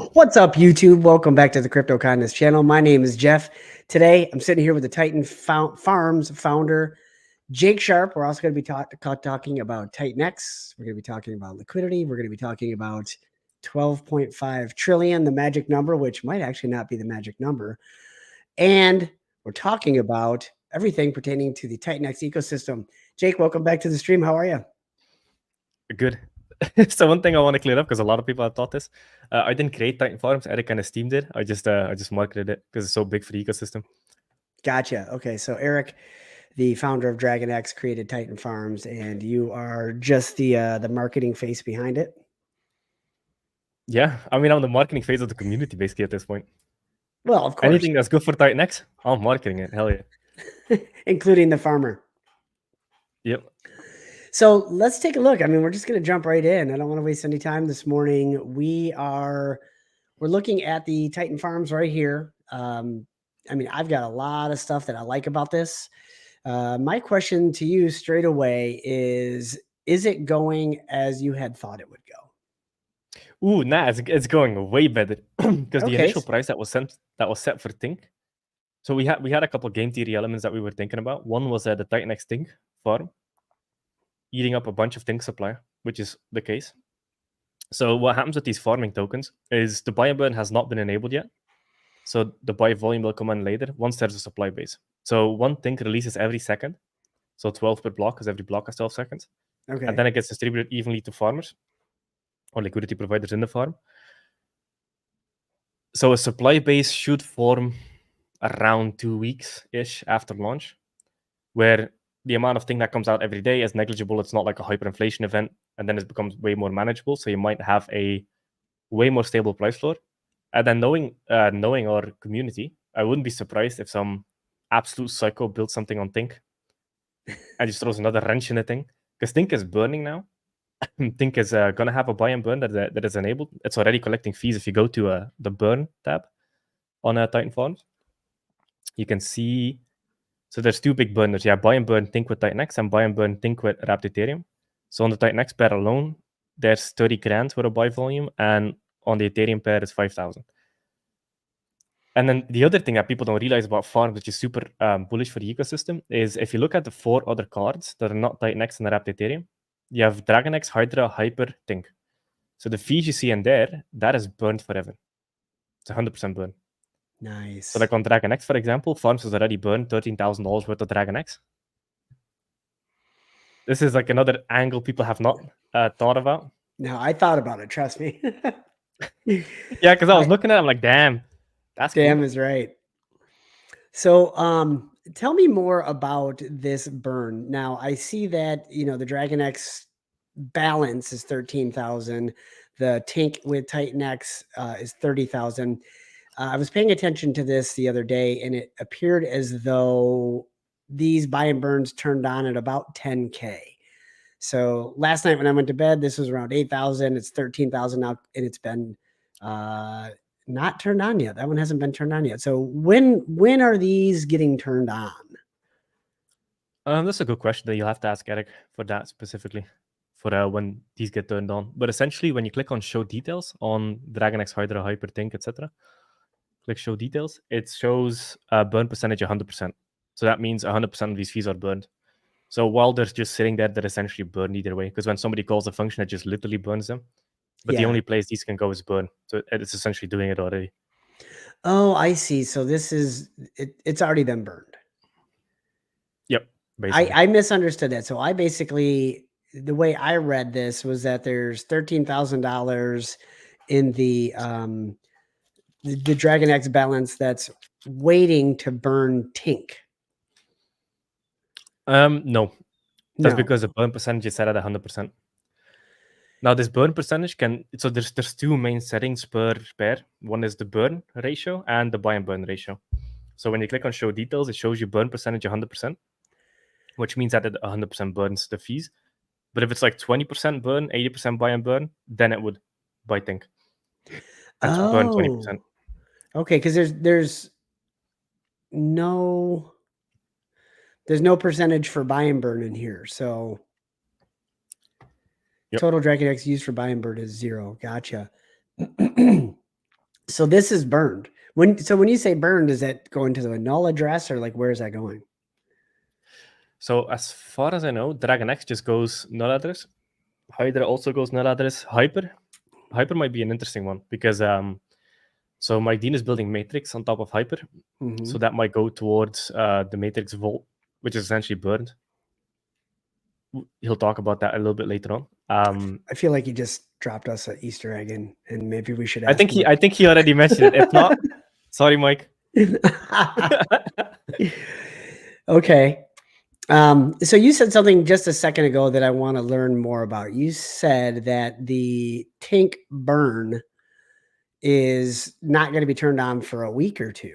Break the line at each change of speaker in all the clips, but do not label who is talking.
What's up, YouTube? Welcome back to the Crypto Kindness channel. My name is Jeff. Today, I'm sitting here with the Titan Farms founder, Jake Sharpe. We're also going to be talking about Titan X. We're going to be talking about liquidity. We're going to be talking about 12.5 trillion, the magic number, which might actually not be the magic number. And we're talking about everything pertaining to the Titan X ecosystem. Jake, welcome back to the stream. How are you?
Good. So one thing I want to clear up, because a lot of people have thought this, I didn't create Titan Farms. Eric and his team did. I just marketed it because it's so big for the ecosystem.
Gotcha. Okay, so Eric, the founder of Dragon X, created Titan Farms, and you are just the marketing face behind it.
Yeah, I mean, I'm the marketing phase of the community basically at this point.
Well, of course,
Anything that's good for Titan X, I'm marketing it. Hell yeah.
including the farmer.
Yep.
So let's take a look. I mean, we're just going to jump right in. I don't want to waste any time this morning. We're looking at the Titan Farms right here. I mean, I've got a lot of stuff that I like about this. My question to you straight away is it going as you had thought it would go?
Ooh, nah, it's going way better because the
Okay.
initial price that was set for Tink. So we had a couple game theory elements that we were thinking about. One was the Titan X Tink farm eating up a bunch of Tink supply, which is the case. So what happens with these farming tokens is the buy and burn has not been enabled yet. So the buy volume will come in later once there's a supply base. So one Tink releases every second. So 12 per block, because every block has 12 seconds.
Okay.
And then it gets distributed evenly to farmers or liquidity providers in the farm. So a supply base should form around 2 weeks-ish after launch, where the amount of Tink that comes out every day is negligible. It's not like a hyperinflation event, and then it becomes way more manageable. So you might have a way more stable price floor. And then knowing our community, I wouldn't be surprised if some absolute psycho builds something on Tink and just throws another wrench in the thing. Because Tink is burning now. Tink is going to have a buy and burn that is enabled. It's already collecting fees if you go to the burn tab on Titan Farms. You can see, so there's two big burners. Yeah, buy and burn Tink with Titan X and buy and burn Tink with Wrapped Ethereum. So on the Titan X pair alone, there's 30 grand for a buy volume, and on the Ethereum pair is 5,000. And then the other thing that people don't realize about farms, which is super bullish for the ecosystem, is if you look at the 4 other cards that are not Titan X and Wrapped Ethereum, you have Dragon X, Hydra, Hyper, Tink. So the fees you see in there, that is burned forever. It's 100% burn.
Nice.
So like on Dragon X, for example, farms has already burned $13,000 worth of Dragon X. This is like another angle people have not thought about.
No, I thought about it. Trust me.
Yeah, because I was looking at it, I'm like, damn, that's
damn
cool.
is right. So, tell me more about this burn. Now, I see that the Dragon X balance is 13,000. The Tink with Titan X is 30,000. I was paying attention to this the other day, and it appeared as though these buy and burns turned on at about 10K. So last night when I went to bed, this was around 8,000. It's 13,000 now, and it's been not turned on yet. That one hasn't been turned on yet. So when are these getting turned on?
That's a good question that you'll have to ask Eric for that specifically, for when these get turned on. But essentially, when you click on Show Details on Dragon X, Hydra, Hyper, Tink, etc., click Show Details, it shows burn percentage 100%. So that means 100% of these fees are burned. So while they're just sitting there, they're essentially burned either way. Because when somebody calls a function, it just literally burns them. But the only place these can go is burn. So it's essentially doing it already.
Oh, I see. So this is it's already been burned.
Yep. Basically.
I misunderstood that. So I basically, the way I read this was that there's $13,000 in the Dragon X balance that's waiting to burn Tink.
No. That's because the burn percentage is set at 100%. Now, this burn percentage so there's 2 main settings per pair. One is the burn ratio and the buy and burn ratio. So when you click on Show Details, it shows you burn percentage 100%, which means that it 100% burns the fees. But if it's like 20% burn, 80% buy and burn, then it would buy Tink. And burn 20%.
Okay, because there's no percentage for buy and burn in here. So total Dragon X used for buy and burn is 0. Gotcha. So this is burned. When you say burned, is that going to the null address or like where is that going?
So as far as I know, Dragon X just goes null address. Hydra also goes null address. Hyper might be an interesting one because so Mike Dean is building Matrix on top of Hyper, so that might go towards the Matrix Vault, which is essentially burned. He'll talk about that a little bit later on.
I feel like he just dropped us an Easter egg, and maybe we should
I
ask
think
him.
I think he already mentioned it. If not, sorry, Mike.
Okay. So you said something just a second ago that I want to learn more about. You said that the tank burn is not going to be turned on for a week or two.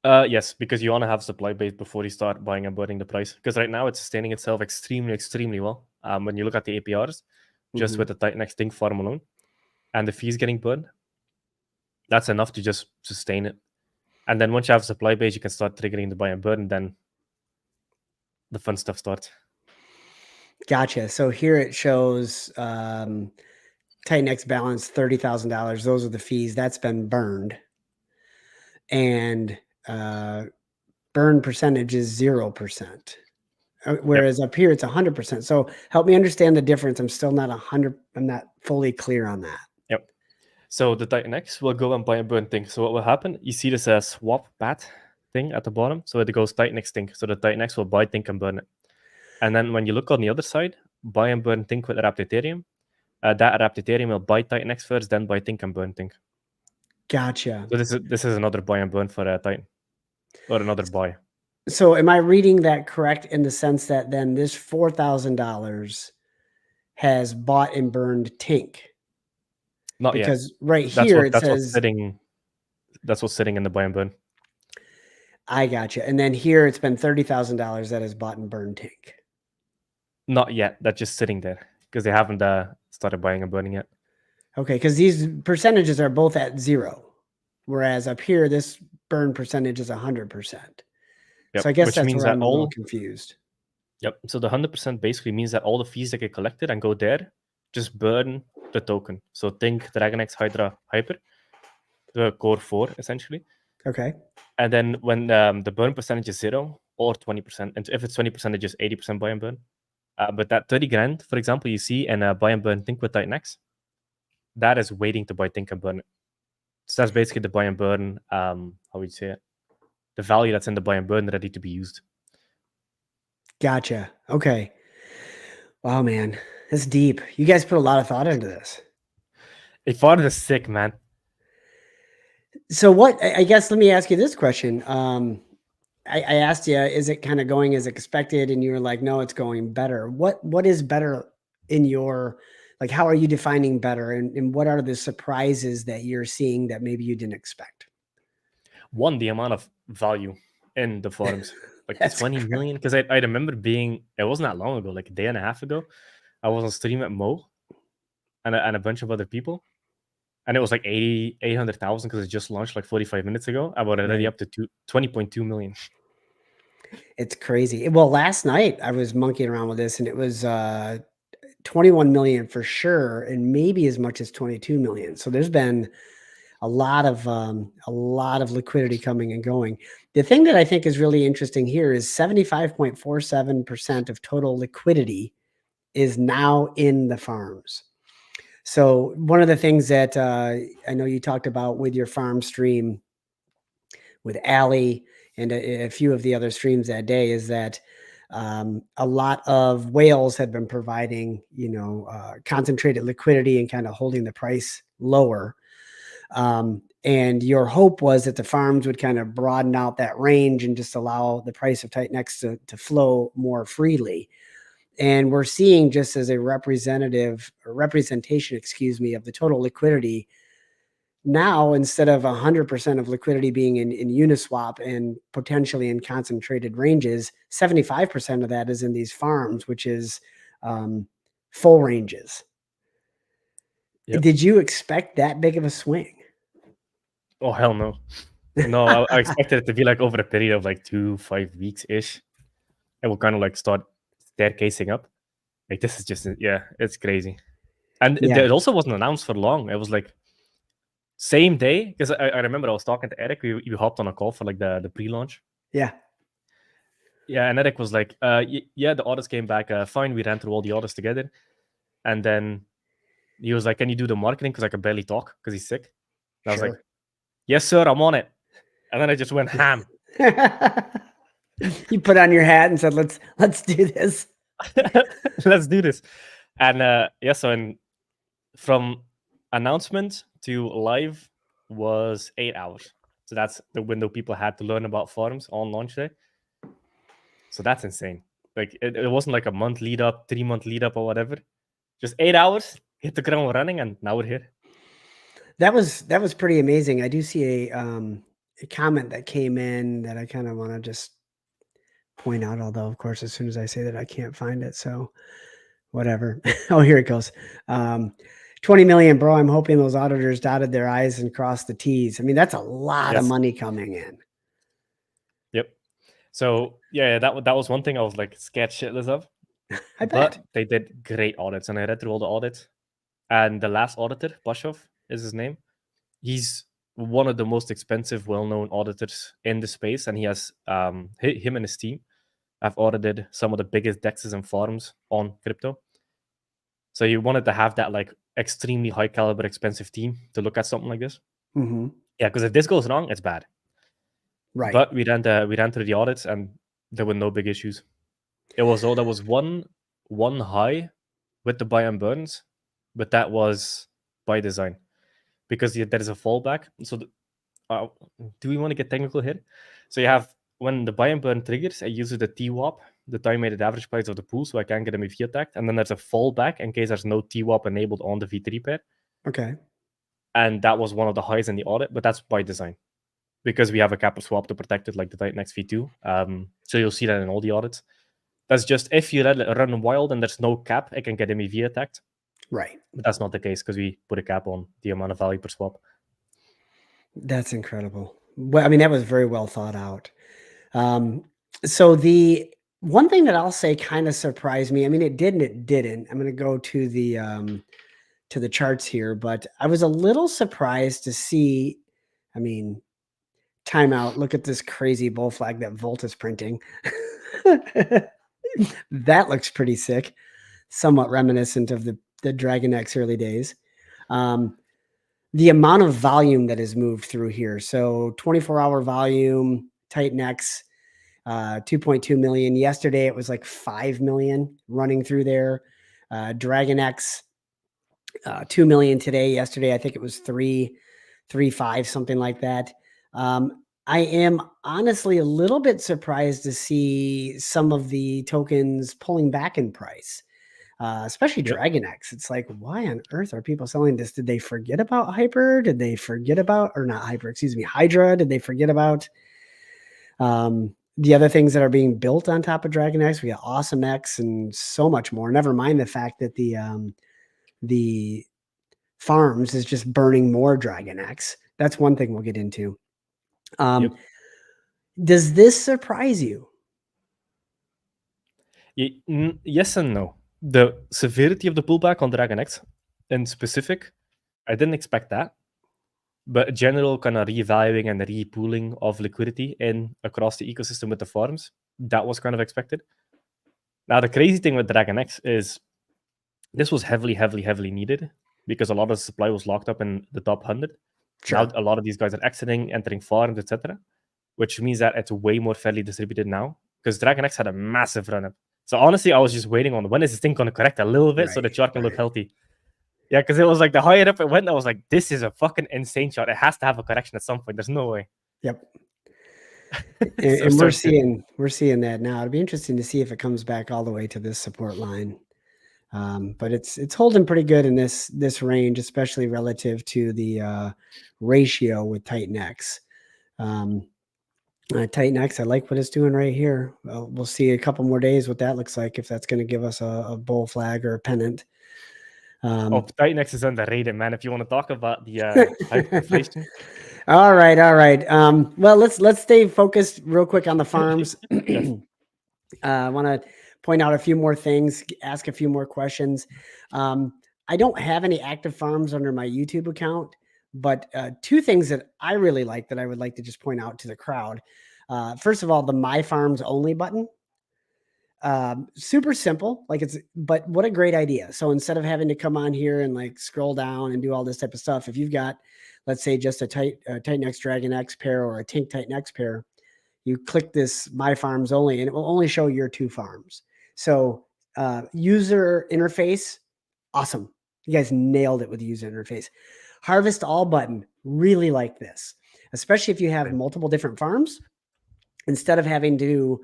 Yes, because you want to have supply base before you start buying and burning the price. Because right now it's sustaining itself extremely well. When you look at the APRs, just with the Titan X Think farm alone, and the fees getting burned, that's enough to just sustain it. And then once you have a supply base, you can start triggering the buy and burn, and then the fun stuff starts.
Gotcha. So here it shows Titan X balance $30,000. Those are the fees. That's been burned. And burn percentage is 0%. Whereas up here it's 100%. So help me understand the difference. I'm still not I'm not fully clear on that.
Yep. So the Titan X will go and buy and burn thing. So what will happen? You see this swap path thing at the bottom. So it goes Titan X Think. So the Titan X will buy Think and burn it. And then when you look on the other side, buy and burn Think with Adapt Ethereum. That Adapt Ethereum will buy Titan X first, then buy Think and burn Think.
Gotcha.
So this is another buy and burn for Titan, or another buy.
So am I reading that correct in the sense that then this $4,000 has bought and burned Tink?
Not
because
yet.
right here it says
that's what's sitting in the buy and burn.
I gotcha. And then here it's been $30,000 that has bought and burned Tink.
Not yet. That's just sitting there because they haven't started buying and burning yet.
Okay, because these percentages are both at 0, whereas up here this burn percentage is 100%.
Yep.
So I guess
which
that's
means
where
that
I'm a little confused.
Yep. So the 100% basically means that all the fees that get collected and go there just burn the token. So think Dragon X, Hydra, Hyper, the core 4 essentially.
Okay.
And then when the burn percentage is 0 or 20%, and if it's 20%, it's just 80% buy and burn. But that 30 grand, for example, you see in buy and burn Think with Titan X, that is waiting to buy Think and burn it. So that's basically the buy and burn, how would you say it? The value that's in the buy and burn ready to be used.
Gotcha. Okay. Wow, man. That's deep. You guys put a lot of thought into this.
A farm is sick, man.
So what, I guess, let me ask you this question. I asked you, is it kind of going as expected? And you were like, no, it's going better. What is better in your, like, how are you defining better? And what are the surprises that you're seeing that maybe you didn't expect?
One, the amount of value in the forums, like 20 million. Because I remember it wasn't that long ago, like a day and a half ago, I was on stream at Mo and a bunch of other people. And it was like 800,000 because it just launched like 45 minutes ago. I was already up to 20.2 million.
It's crazy. Well, last night I was monkeying around with this and it was 21 million for sure, and maybe as much as 22 million. So there's been a lot of liquidity coming and going. The thing that I think is really interesting here is 75.47% of total liquidity is now in the farms. So one of the things that I know you talked about with your farm stream with Ali and a few of the other streams that day is that a lot of whales had been providing, concentrated liquidity and kind of holding the price lower. And your hope was that the farms would kind of broaden out that range and just allow the price of Titan X to flow more freely. And we're seeing, just as a representation, of the total liquidity, now instead of 100% of liquidity being in Uniswap and potentially in concentrated ranges, 75% of that is in these farms, which is full ranges. Yep. Did you expect that big of a swing?
Oh, hell no. No, I expected it to be like over a period of like 2-5 weeks-ish. It will kind of like start staircasing up. Like this is just, it's crazy. And it also wasn't announced for long. It was like Same day, because I remember I was talking to Eric. We hopped on a call for like the pre-launch.
Yeah.
Yeah, and Eric was like, yeah, the audits came back fine. We ran through all the audits together. And then he was like, can you do the marketing? Because I could barely talk because he's sick. And I was like,
Sure.
yes, sir, I'm on it. And then I just went ham.
You put on your hat and said, let's do this.
Let's do this. And yeah, so from announcement to live was 8 hours. So that's the window people had to learn about farms on launch day. So that's insane. Like it wasn't like a month lead up, 3-month lead up, or whatever. Just 8 hours, hit the ground running, and now we're here.
That was pretty amazing. I do see a comment that came in that I kind of want to just point out, although of course, as soon as I say that, I can't find it. So whatever. Oh, here it goes. 20 million, bro. I'm hoping those auditors dotted their I's and crossed the T's. I mean, that's a lot of
Yes.
money coming in.
Yep. So yeah, that was one thing I was like scared shitless of.
I
But
bet.
they did great audits, and I read through all the audits. And the last auditor, Bashov is his name. He's one of the most expensive, well-known auditors in the space, and he has him and his team have audited some of the biggest dexes and farms on crypto. So you wanted to have that like extremely high caliber, expensive team to look at something like this.
Mm-hmm.
Yeah, because if this goes wrong, it's bad.
Right.
But we ran through the audits, and there were no big issues. It was all there was one high with the buy and burns, but that was by design because there is a fallback. So do we want to get technical here? So you have when the buy and burn triggers, I use the TWAP, the time weighted average price of the pool, so I can't get a V attacked. And then there's a fallback in case there's no TWAP enabled on the V3 pair.
Okay.
And that was one of the highs in the audit, but that's by design because we have a kappa swap to protect it, like the Titan X V2. So you'll see that in all the audits. That's just if you run wild and there's no cap, it can get MEV attacked.
Right.
But that's not the case because we put a cap on the amount of value per swap.
That's incredible. Well, I mean, that was very well thought out. So the one thing that I'll say kind of surprised me. I mean, it did and it didn't. I'm going to go to the charts here, but I was a little surprised to see. I mean, timeout. Look at this crazy bull flag that Volt is printing. That looks pretty sick. Somewhat reminiscent of the Dragon X early days. The amount of volume that has moved through here. So 24-hour volume, Titan X, 2.2 million. Yesterday, it was like 5 million running through there. Dragon X, 2 million today. Yesterday, I think it was 3.5, something like that. I am honestly a little bit surprised to see some of the tokens pulling back in price. Especially Dragon X. It's like, why on earth are people selling this? Did they forget about Hyper? Did they forget about, or not Hyper, excuse me, Hydra? Did they forget about the other things that are being built on top of Dragon X? We got Awesome X and so much more. Never mind the fact that the farms is just burning more Dragon X. That's one thing we'll get into. Does this surprise you?
Yes and no. The severity of the pullback on Dragon X in specific, I didn't expect that. But general kind of revaluing and repooling of liquidity in across the ecosystem with the farms, that was kind of expected. Now, the crazy thing with Dragon X is this was heavily needed because a lot of the supply was locked up in the top 100.
Sure.
Now, a lot of these guys are exiting, entering farms, etc., which means that it's way more fairly distributed now because Dragon X had a massive run up. So honestly, I was just waiting on when is this thing going to correct a little bit so the chart can look healthy. Yeah, because it was like the higher up it went, I was like, this is a fucking insane chart. It has to have a correction at some point. There's no way.
Yep.
So
And we're seeing that now. It'll be interesting to see if it comes back all the way to this support line. But it's holding pretty good in this range, especially relative to the ratio with Titan X. Titan X, I like what it's doing right here. Well, we'll see a couple more days what that looks like, if that's going to give us a bull flag or a pennant.
Titan X is underrated, man. If you want to talk about the hyperinflation.
All right. Well, let's stay focused real quick on the farms.
Yes.
I want to point out a few more things, ask a few more questions. I don't have any active farms under my YouTube account, But two things that I really like that I would like to just point out to the crowd. First of all, the My Farms Only button. Super simple, but what a great idea. So instead of having to come on here and like scroll down and do all this type of stuff, if you've got, let's say, just a Titan X Dragon X pair or a Tink Titan X pair, you click this My Farms Only, and it will only show your 2 farms. So user interface, awesome. You guys nailed it with the user interface. Harvest All button, really like this, especially if you have multiple different farms. Instead of having to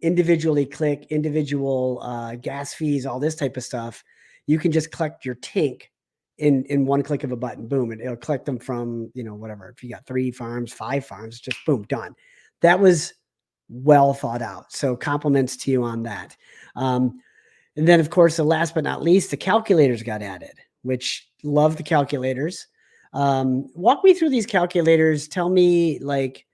individually click individual gas fees, all this type of stuff, you can just collect your Tink in one click of a button. Boom, and it'll collect them from, whatever. If you got 3 farms, 5 farms, just boom, done. That was well thought out. So compliments to you on that. And then, of course, the last but not least, the calculators got added, which love the calculators. Walk me through these calculators. Tell me, like,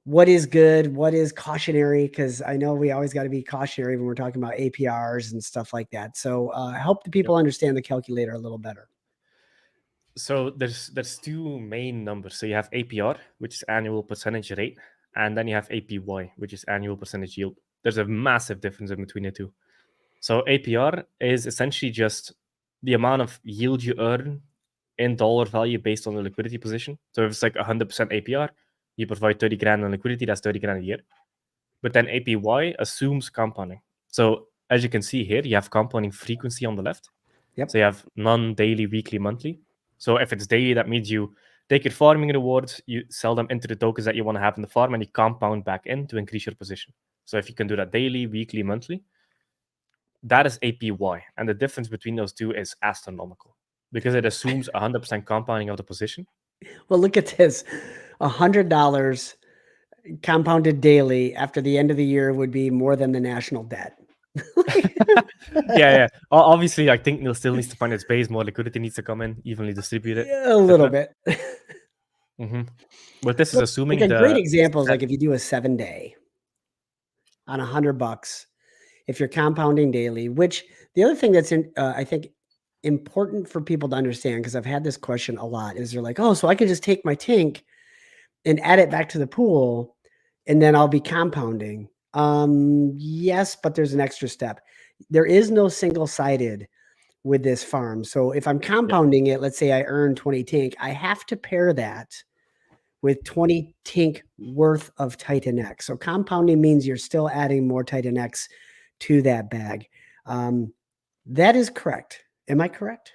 what is good, what is cautionary, because I know we always got to be cautionary when we're talking about APRs and stuff like that. So help the people understand the calculator a little better.
So there's 2 main numbers. So you have APR, which is annual percentage rate, and then you have APY, which is annual percentage yield. There's a massive difference in between the two. So APR is essentially just the amount of yield you earn in dollar value based on the liquidity position. So if it's like 100% APR, you provide 30 grand in liquidity, that's 30 grand a year. But then APY assumes compounding. So as you can see here, you have compounding frequency on the left.
Yep.
So you have non-daily, weekly, monthly. So if it's daily, that means you take your farming rewards, you sell them into the tokens that you want to have in the farm, and you compound back in to increase your position. So if you can do that daily, weekly, monthly, that is APY. And the difference between those two is astronomical because it assumes 100% compounding of the position.
Well, look at this. $100 compounded daily after the end of the year would be more than the national debt.
Yeah. Obviously, I think it still needs to find its base. More liquidity needs to come in, evenly distributed.
A little bit.
But this is assuming
like a great example is like if you do a 7-day on $100, if you're compounding daily, which the other thing that's I think important for people to understand, because I've had this question a lot, is they're like, oh, so I can just take my Tink and add it back to the pool and then I'll be compounding. Yes, but there's an extra step. There is no single-sided with this farm. So if I'm compounding it, let's say I earn 20 Tink, I have to pair that with 20 Tink worth of Titan X. So compounding means you're still adding more Titan X to that bag. That is correct. Am I correct?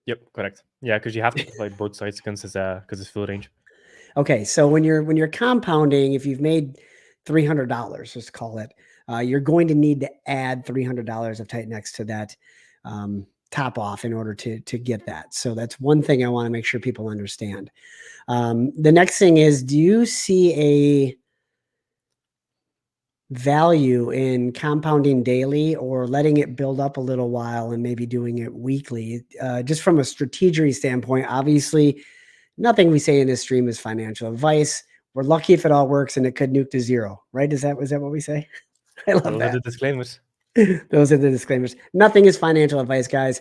Yep, correct. Yeah, because you have to provide both sides because it's full range.
Okay, so when you're compounding, if you've made $300, let's call it, you're going to need to add $300 of Titan X to that top off in order to get that. So that's one thing I want to make sure people understand. The next thing is, do you see a value in compounding daily or letting it build up a little while and maybe doing it weekly? Just from a strategy standpoint, obviously, nothing we say in this stream is financial advice. We're lucky if it all works, and it could nuke to zero, right? Is that what we say? I love
Those
that.
are the disclaimers.
Those are the disclaimers. Nothing is financial advice, guys.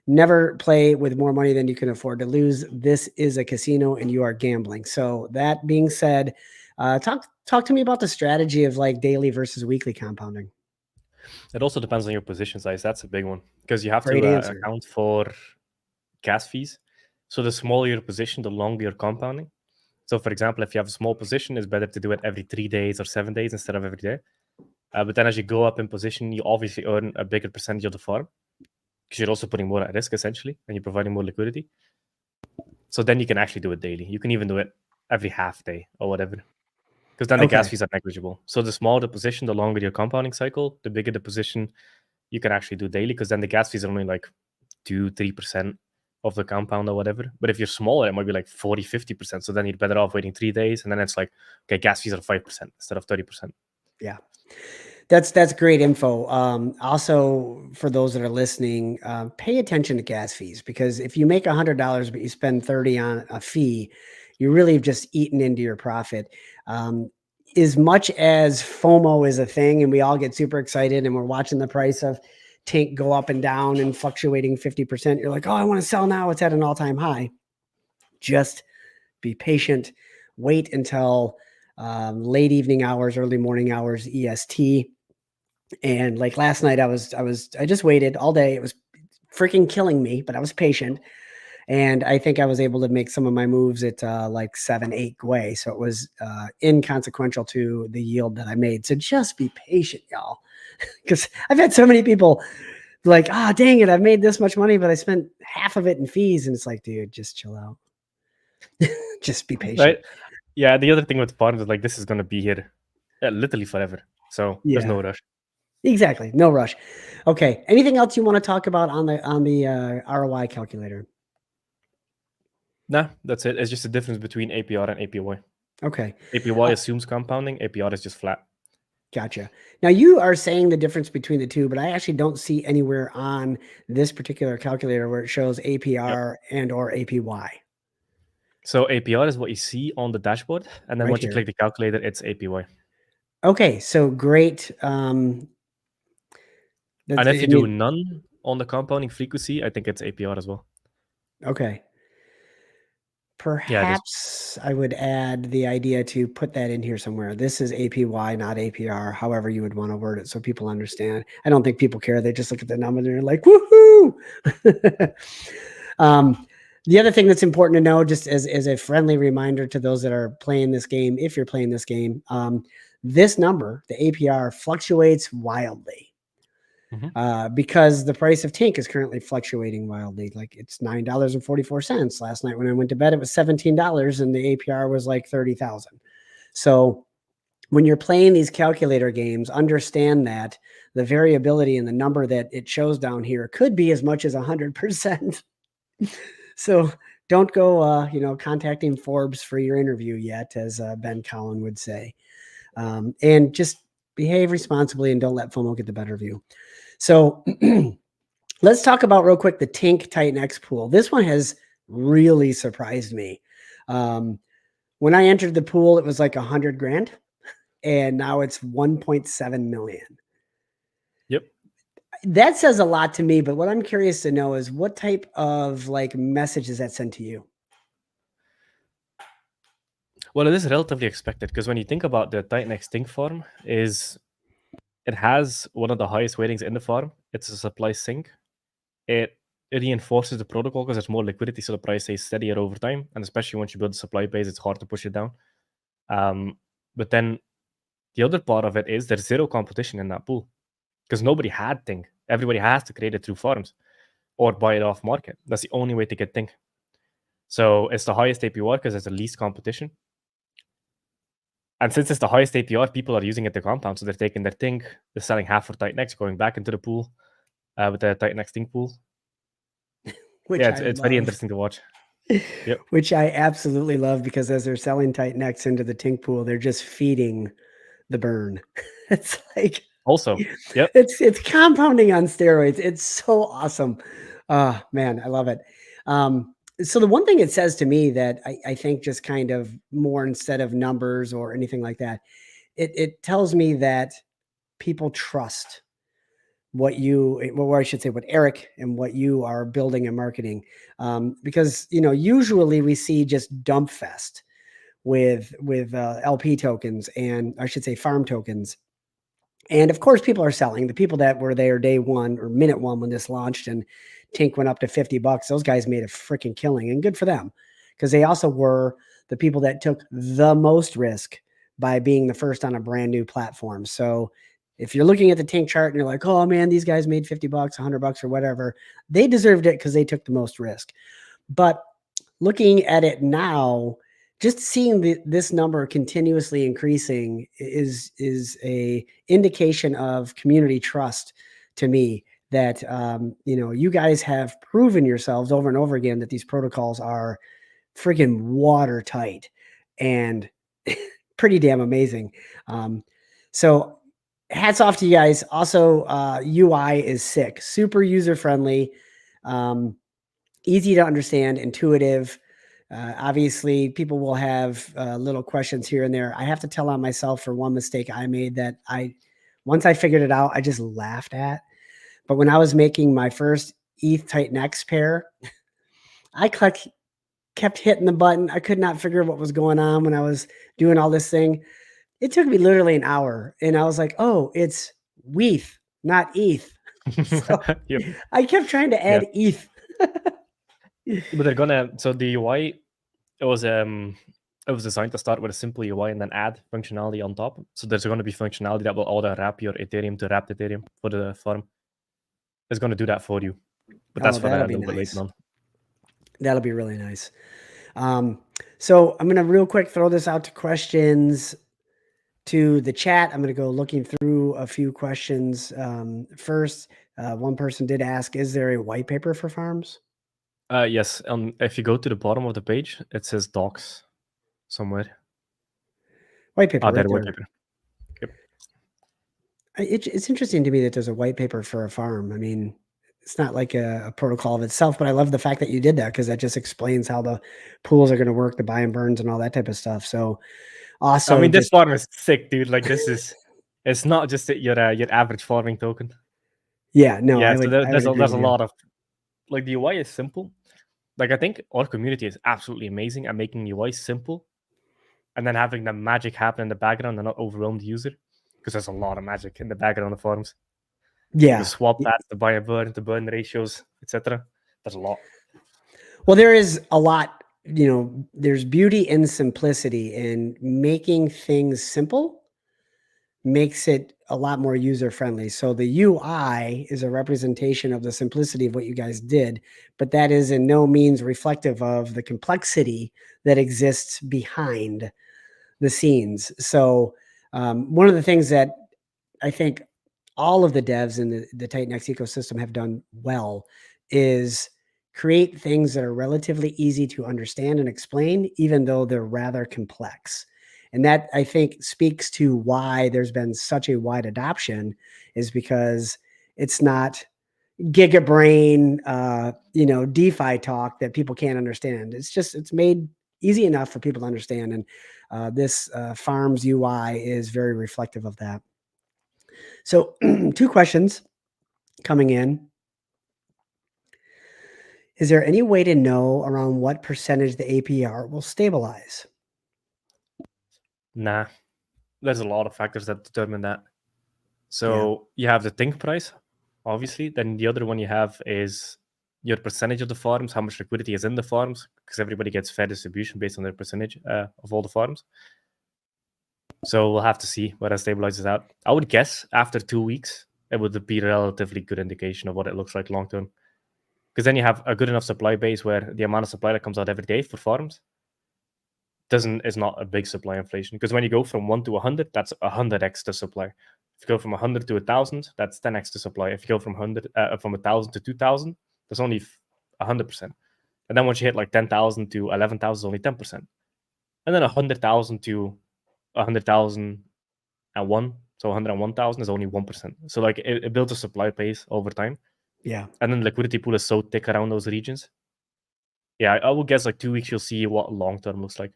Never play with more money than you can afford to lose. This is a casino and you are gambling. So that being said, talk to me about the strategy of like daily versus weekly compounding.
It also depends on your position size. That's a big one because you have
Great
to
answer.
account for gas fees. So the smaller your position, the longer you're compounding. So for example, if you have a small position, it's better to do it every 3 days or 7 days instead of every day. But then as you go up in position, you obviously earn a bigger percentage of the farm because you're also putting more at risk essentially and you're providing more liquidity. So then you can actually do it daily. You can even do it every half day or whatever. Because then the gas fees are negligible. So the smaller the position, the longer your compounding cycle, the bigger the position you can actually do daily, because then the gas fees are only like 2-3% of the compound or whatever. But if you're smaller, it might be like 40-50%. So then you're better off waiting 3 days. And then it's like, okay, gas fees are 5% instead of 30%.
Yeah. That's great info. Also, for those that are listening, pay attention to gas fees, because if you make $100 but you spend 30 on a fee, you really have just eaten into your profit. As much as FOMO is a thing and we all get super excited and we're watching the price of Tink go up and down and fluctuating 50%, you're like, oh, I want to sell now. It's at an all-time high. Just be patient. Wait until late evening hours, early morning hours, EST. And like last night, I just waited all day. It was freaking killing me, but I was patient. And I think I was able to make some of my moves at like 7-8 Gwei. So it was inconsequential to the yield that I made. So just be patient, y'all. Because I've had so many people like, ah, oh, dang it, I've made this much money, but I spent half of it in fees. And it's like, dude, just chill out. Just be patient.
Right? Yeah, the other thing with farms is like this is going to be here literally forever. So there's no rush.
Exactly. No rush. Okay. Anything else you want to talk about on the ROI calculator?
Nah, that's it. It's just the difference between APR and APY.
Okay.
APY assumes compounding. APR is just flat.
Gotcha. Now you are saying the difference between the two, but I actually don't see anywhere on this particular calculator where it shows APR and or APY.
So APR is what you see on the dashboard, and then
Right
once
here.
you click the calculator, it's APY.
Okay, so great.
And if you do none on the compounding frequency, I think it's APR as well.
Okay. Perhaps I would add the idea to put that in here somewhere. This is APY, not APR, however you would want to word it so people understand. I don't think people care. They just look at the number and they're like, woohoo! The other thing that's important to know, just as a friendly reminder to those that are playing this game, if you're playing this game, this number, the APR, fluctuates wildly. Because the price of Tink is currently fluctuating wildly. Like it's $9.44. Last night when I went to bed, it was $17 and the APR was like 30,000. So when you're playing these calculator games, understand that the variability in the number that it shows down here could be as much as 100%. So don't go, contacting Forbes for your interview yet, as Ben Collin would say. And just behave responsibly and don't let FOMO get the better of you. So let's talk about real quick the Tink Titan X pool. This one has really surprised me. When I entered the pool, it was like 100 grand, and now it's 1.7 million.
Yep.
That says a lot to me, but what I'm curious to know is what type of like message is that sent to you?
Well, it is relatively expected because when you think about the Titan X Tink farm, it has one of the highest weightings in the farm. It's a supply sink. It reinforces the protocol because there's more liquidity, so the price stays steadier over time. And especially once you build a supply base, it's hard to push it down. But then the other part of it is there's zero competition in that pool because nobody had Tink. Everybody has to create it through farms or buy it off market. That's the only way to get Tink. So it's the highest APR because there's the least competition. And since it's the highest APR, people are using it to compound. So they're taking their Tink, they're selling half for Titan X, going back into the pool with the Titan X Tink pool. It's very interesting to watch. Yep.
Which I absolutely love because as they're selling Titan X into the Tink pool, they're just feeding the burn. It's like
also, yep.
It's compounding on steroids. It's so awesome. Man, I love it. So the one thing it says to me that I think just kind of more instead of numbers or anything like that, it tells me that people trust what I should say, what Eric and what you are building and marketing. Because, usually we see just dump fest with LP tokens and I should say farm tokens. And of course, people are selling. The people that were there day one or minute one when this launched and Tink went up to $50, those guys made a freaking killing, and good for them because they also were the people that took the most risk by being the first on a brand new platform. So if you're looking at the Tink chart and you're like, oh man, these guys made $50, $100 or whatever, they deserved it because they took the most risk. But looking at it now, just seeing this number continuously increasing is a indication of community trust to me that you guys have proven yourselves over and over again that these protocols are friggin' watertight and pretty damn amazing. So hats off to you guys. Also, UI is sick, super user friendly, easy to understand, intuitive. Obviously, people will have little questions here and there. I have to tell on myself for one mistake I made that once I figured it out, I just laughed at. But when I was making my first ETH Titan X pair, I clicked kept hitting the button. I could not figure what was going on when I was doing all this thing. It took me literally an hour, and I was like, "Oh, it's WETH, not ETH." So
Yep.
I kept trying to
Yeah.
add ETH.
But they're gonna so the UI it was designed to start with a simple UI and then add functionality on top. So there's going to be functionality that will auto wrap your Ethereum to wrapped Ethereum for the farm. It's going to do that for you, but that's
Oh,
for
that'll
a
be
little bit later
nice.
on.
That'll be really nice. So I'm going to real quick throw this out to questions to the chat. I'm going to go looking through a few questions. First, one person did ask, is there a white paper for farms?
Yes, if you go to the bottom of the page, it says docs somewhere.
White paper right
There, white
there.
paper. Yep.
It's interesting to me that there's a white paper for a farm. I mean, it's not like a protocol of itself, but I love the fact that you did that because that just explains how the pools are going to work, the buy and burns, and all that type of stuff. So
I
also
mean, this
just
farm is sick, dude. Like this is, it's not just your average farming token.
yeah, no,
Yeah,
I
so
would
there's
agree
a
with you.
lot of like the UI is simple. Like I think our community is absolutely amazing at making UI simple, and then having the magic happen in the background and not overwhelm the user, because there's a lot of magic in the background of forums.
Yeah.
The swap paths, the buy and burn, the burn ratios, etc. There's a lot.
Well, there is a lot, there's beauty in simplicity, and making things simple makes it a lot more user friendly. So the UI is a representation of the simplicity of what you guys did, but that is in no means reflective of the complexity that exists behind the scenes. So one of the things that I think all of the devs in the Titanx ecosystem have done well is create things that are relatively easy to understand and explain, even though they're rather complex. And that, I think, speaks to why there's been such a wide adoption, is because it's not gigabrain, DeFi talk that people can't understand. It's made easy enough for people to understand. And this Farms UI is very reflective of that. So 2 questions coming in. Is there any way to know around what percentage the APR will stabilize?
Nah, there's a lot of factors that determine that. So you have the think price, obviously. Then the other one you have is your percentage of the farms, how much liquidity is in the farms, because everybody gets fair distribution based on their percentage of all the farms. So we'll have to see where that stabilizes out. I would guess after 2 weeks, it would be a relatively good indication of what it looks like long term. Because then you have a good enough supply base where the amount of supply that comes out every day for farms is not a big supply inflation. Because when you go from 1 to 100, that's 100x the supply. If you go from 100 to 1,000, that's 10x the supply. If you go from 1,000 to 2,000, that's only 100%. And then once you hit like 10,000 to 11,000, it's only 10%. And then 100,000 to 100,001, so 101,000 is only 1%. So like it builds a supply base over time.
Yeah.
And then the liquidity pool is so thick around those regions. Yeah, I would guess like 2 weeks you'll see what long term looks like.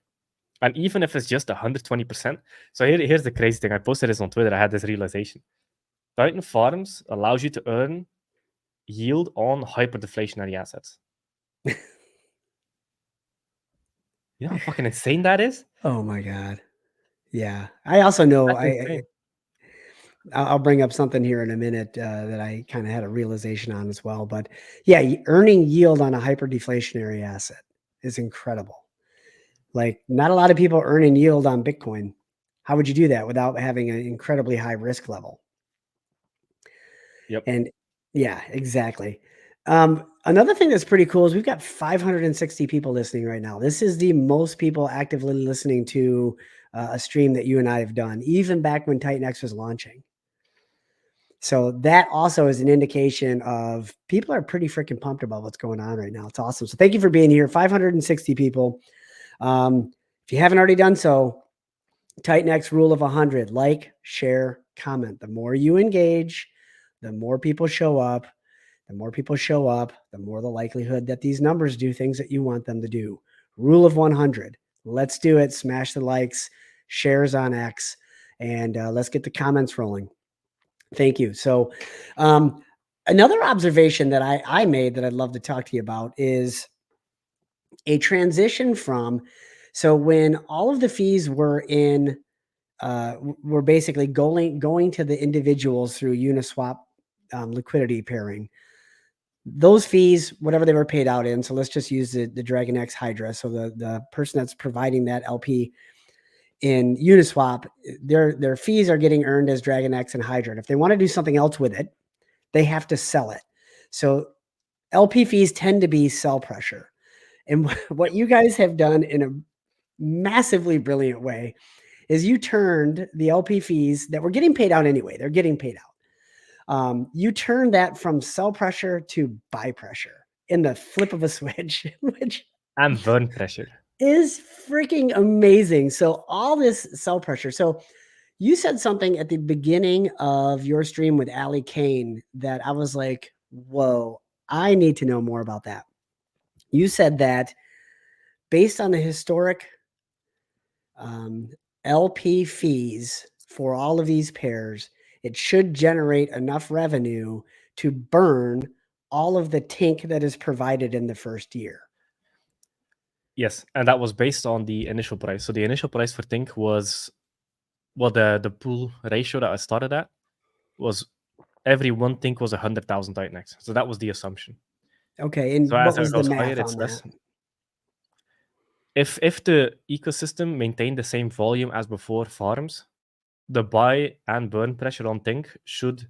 And even if it's just 120%. So here's the crazy thing. I posted this on Twitter. I had this realization. Titan Farms allows you to earn yield on hyper-deflationary assets. You know how fucking insane that is?
Oh my God. Yeah. I also know
That's insane.
I'll bring up something here in a minute that I kind of had a realization on as well. But yeah, earning yield on a hyper deflationary asset is incredible. Like, not a lot of people earning yield on Bitcoin. How would you do that without having an incredibly high risk level?
Yep.
And yeah, exactly. Another thing that's pretty cool is we've got 560 people listening right now. This is the most people actively listening to a stream that you and I have done, even back when Titanx was launching. So that also is an indication of people are pretty freaking pumped about what's going on right now. It's awesome. So thank you for being here. 560 people. If you haven't already done so, Titanx rule of 100, like, share, comment. The more you engage, the more people show up. The more people show up, the more the likelihood that these numbers do things that you want them to do. Rule of 100. Let's do it. Smash the likes, shares on X, and let's get the comments rolling. Thank you. So another observation that I made that I'd love to talk to you about is a transition from, so when all of the fees were were basically going to the individuals through Uniswap liquidity pairing. Those fees, whatever they were paid out in, so let's just use the Dragon X Hydra. So the person that's providing that LP in Uniswap, their fees are getting earned as Dragon X and Hydra. And if they want to do something else with it, they have to sell it. So LP fees tend to be sell pressure. And what you guys have done in a massively brilliant way is you turned the LP fees that were getting paid out anyway, they're getting paid out. You turned that from sell pressure to buy pressure in the flip of a switch, which
And burn pressure.
is freaking amazing. So all this sell pressure. So you said something at the beginning of your stream with Allie Kane that I was like, whoa, I need to know more about that. You said that based on the historic LP fees for all of these pairs, it should generate enough revenue to burn all of the tink that is provided in the first year.
Yes, and that was based on the initial price. So the initial price for Tink was, well, the pool ratio that I started at was every one Tink was 100,000 Titanx. So that was the assumption.
Okay, and
So
what
as it
was the
goes
math
higher,
on
it's less.
that?
If the ecosystem maintained the same volume as before farms, the buy and burn pressure on Tink should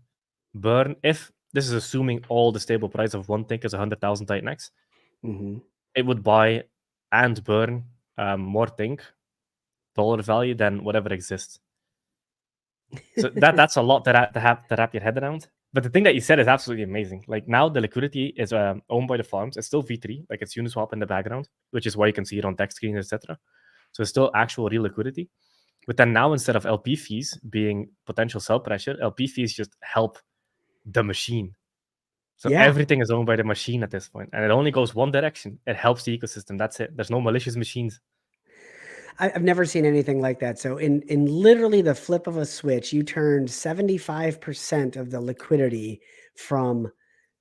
burn, if this is assuming all the stable price of one Tink is 100,000 Titanx, it would buy and burn more Tink dollar value than whatever exists. So that's a lot to wrap your head around. But the thing that you said is absolutely amazing. Like now the liquidity is owned by the farms. It's still V3, like it's Uniswap in the background, which is why you can see it on text screens, etc. So it's still actual real liquidity. But then now instead of LP fees being potential sell pressure, LP fees just help the machine. So
Yeah.
everything is owned by the machine at this point, and it only goes one direction. It helps the ecosystem. That's it. There's no malicious machines.
I've never seen anything like that. So in literally the flip of a switch, you turned 75% of the liquidity from,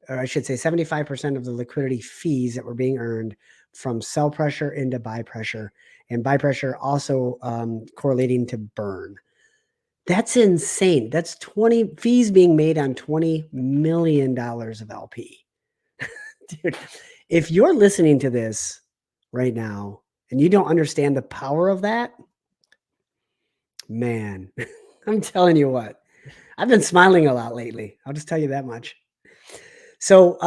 or I should say 75% of the liquidity fees that were being earned from sell pressure into buy pressure, and buy pressure also correlating to burn. That's insane. That's 20 fees being made on $20 million of LP. Dude, if you're listening to this right now and you don't understand the power of that, man, I'm telling you what, I've been smiling a lot lately. I'll just tell you that much. So,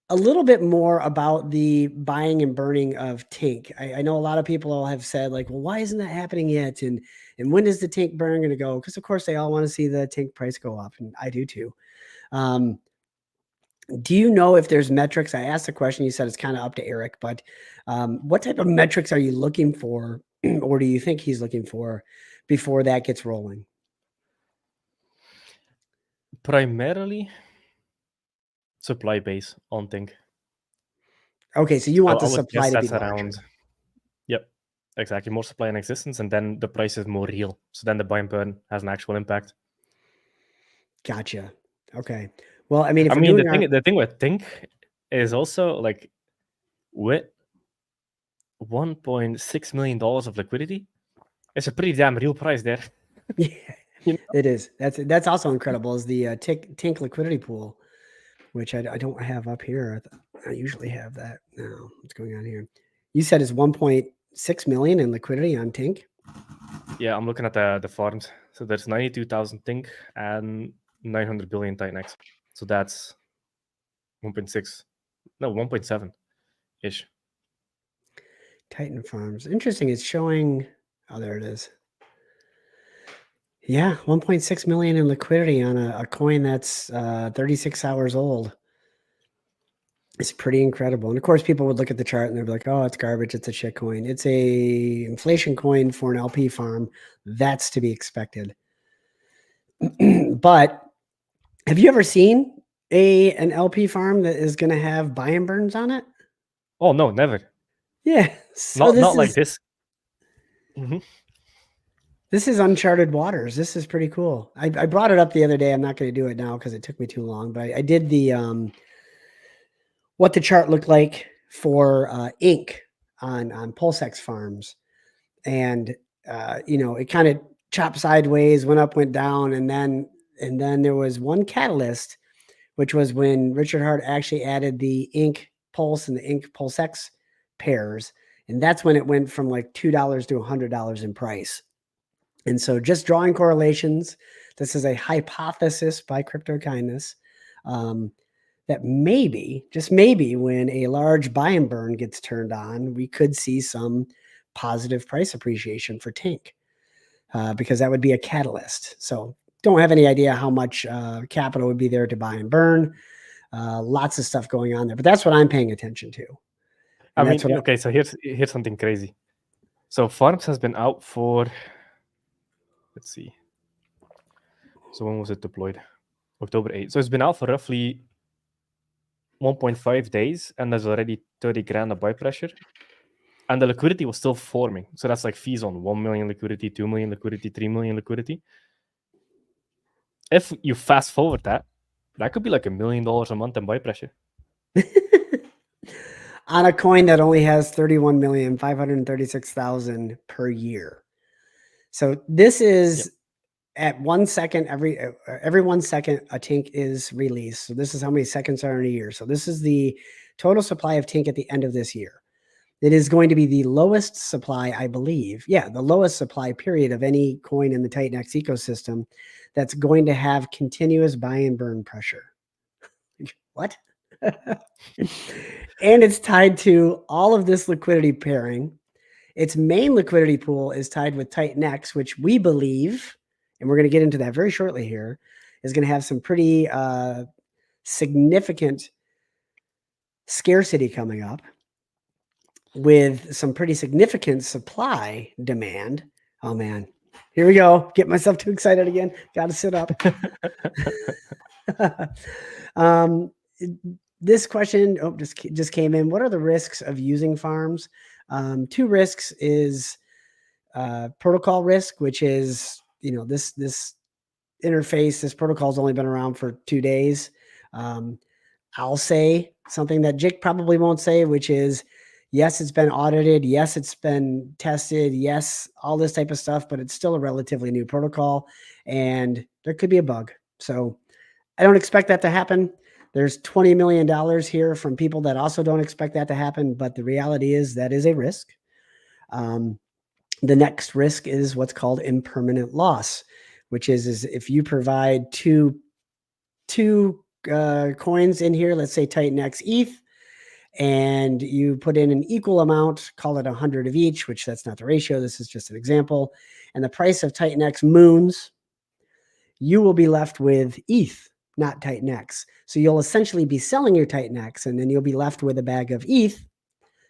a little bit more about the buying and burning of Tink. I know a lot of people have said like, well, why isn't that happening yet? And when is the Tink burn going to go? Because of course they all want to see the Tink price go up, and I do too. Do you know if there's metrics? I asked the question, you said it's kind of up to Eric, but what type of metrics are you looking for, or do you think he's looking for before that gets rolling?
Primarily supply base on Tink.
Okay, so you want
So
the
I would
supply
guess
to be
that's
larger.
around. Yep, exactly. More supply in existence, and then the price is more real. So then the buy and burn has an actual impact.
Gotcha. Okay. Well, I mean, if
I
we're
mean,
doing
the thing with Tink is also like with $1.6 million of liquidity, it's a pretty damn real price there.
Yeah,
You know?
it is. That's also incredible. Is the Tink liquidity pool, which I don't have up here. I usually have that. No, what's going on here? You said it's 1.6 million in liquidity on Tink.
Yeah, I'm looking at the farms. So there's 92,000 Tink and 900 billion Titanx. So that's 1.6, no, 1.7 ish.
Titan Farms. Interesting. It's showing. Oh, there it is. Yeah, 1.6 million in liquidity on a coin that's 36 hours old. It's pretty incredible. And of course, people would look at the chart and they'd be like, oh, it's garbage. It's a shit coin. It's a inflation coin for an LP farm. That's to be expected. But have you ever seen an LP farm that is going to have buy and burns on it?
Oh, no, never.
Yeah. So
Not like this.
This is uncharted waters. This is pretty cool. I brought it up the other day. I'm not going to do it now because it took me too long, but I did the what the chart looked like for ink on Pulsex farms, and it kind of chopped sideways, went up, went down, and then there was one catalyst, which was when Richard Hart actually added the ink Pulse and the ink Pulsex pairs, and that's when it went from like $2 to $100 in price. And so, just drawing correlations. This is a hypothesis by Crypto Kindness. That maybe, just maybe, when a large buy and burn gets turned on, we could see some positive price appreciation for Tink, because that would be a catalyst. So don't have any idea how much capital would be there to buy and burn. Lots of stuff going on there, but that's what I'm paying attention to.
I mean, okay, so here's something crazy. So Farms has been out for, let's see. So when was it deployed? October 8th. So it's been out for roughly 1.5 days, and there's already 30 grand of buy pressure. And the liquidity was still forming. So that's like fees on 1 million liquidity, 2 million liquidity, 3 million liquidity. If you fast forward that could be like $1 million a month in buy pressure.
On a coin that only has 31,536,000 per year. So this is at 1 second, every 1 second a Tink is released. So this is how many seconds are in a year. So this is the total supply of Tink at the end of this year. It is going to be the lowest supply, I believe. Yeah, the lowest supply period of any coin in the Titanx ecosystem that's going to have continuous buy and burn pressure. What? And it's tied to all of this liquidity pairing. Its main liquidity pool is tied with Titanx, which we believe, and we're going to get into that very shortly here, is going to have some pretty significant scarcity coming up, with some pretty significant supply demand. Oh man, here we go. Get myself too excited again. Got to sit up. This question just came in. What are the risks of using farms? 2 risks is protocol risk, which is this interface. This protocol's only been around for 2 days. I'll say something that Jake probably won't say, which is, yes, it's been audited. Yes, it's been tested. Yes, all this type of stuff, but it's still a relatively new protocol, and there could be a bug. So I don't expect that to happen. There's $20 million here from people that also don't expect that to happen, but the reality is that is a risk. The next risk is what's called impermanent loss, which is if you provide two coins in here, let's say Titanx ETH, and you put in an equal amount, call it 100 of each, which that's not the ratio. This is just an example. And the price of Titanx moons, you will be left with ETH, not Titanx. So you'll essentially be selling your Titanx, and then you'll be left with a bag of ETH,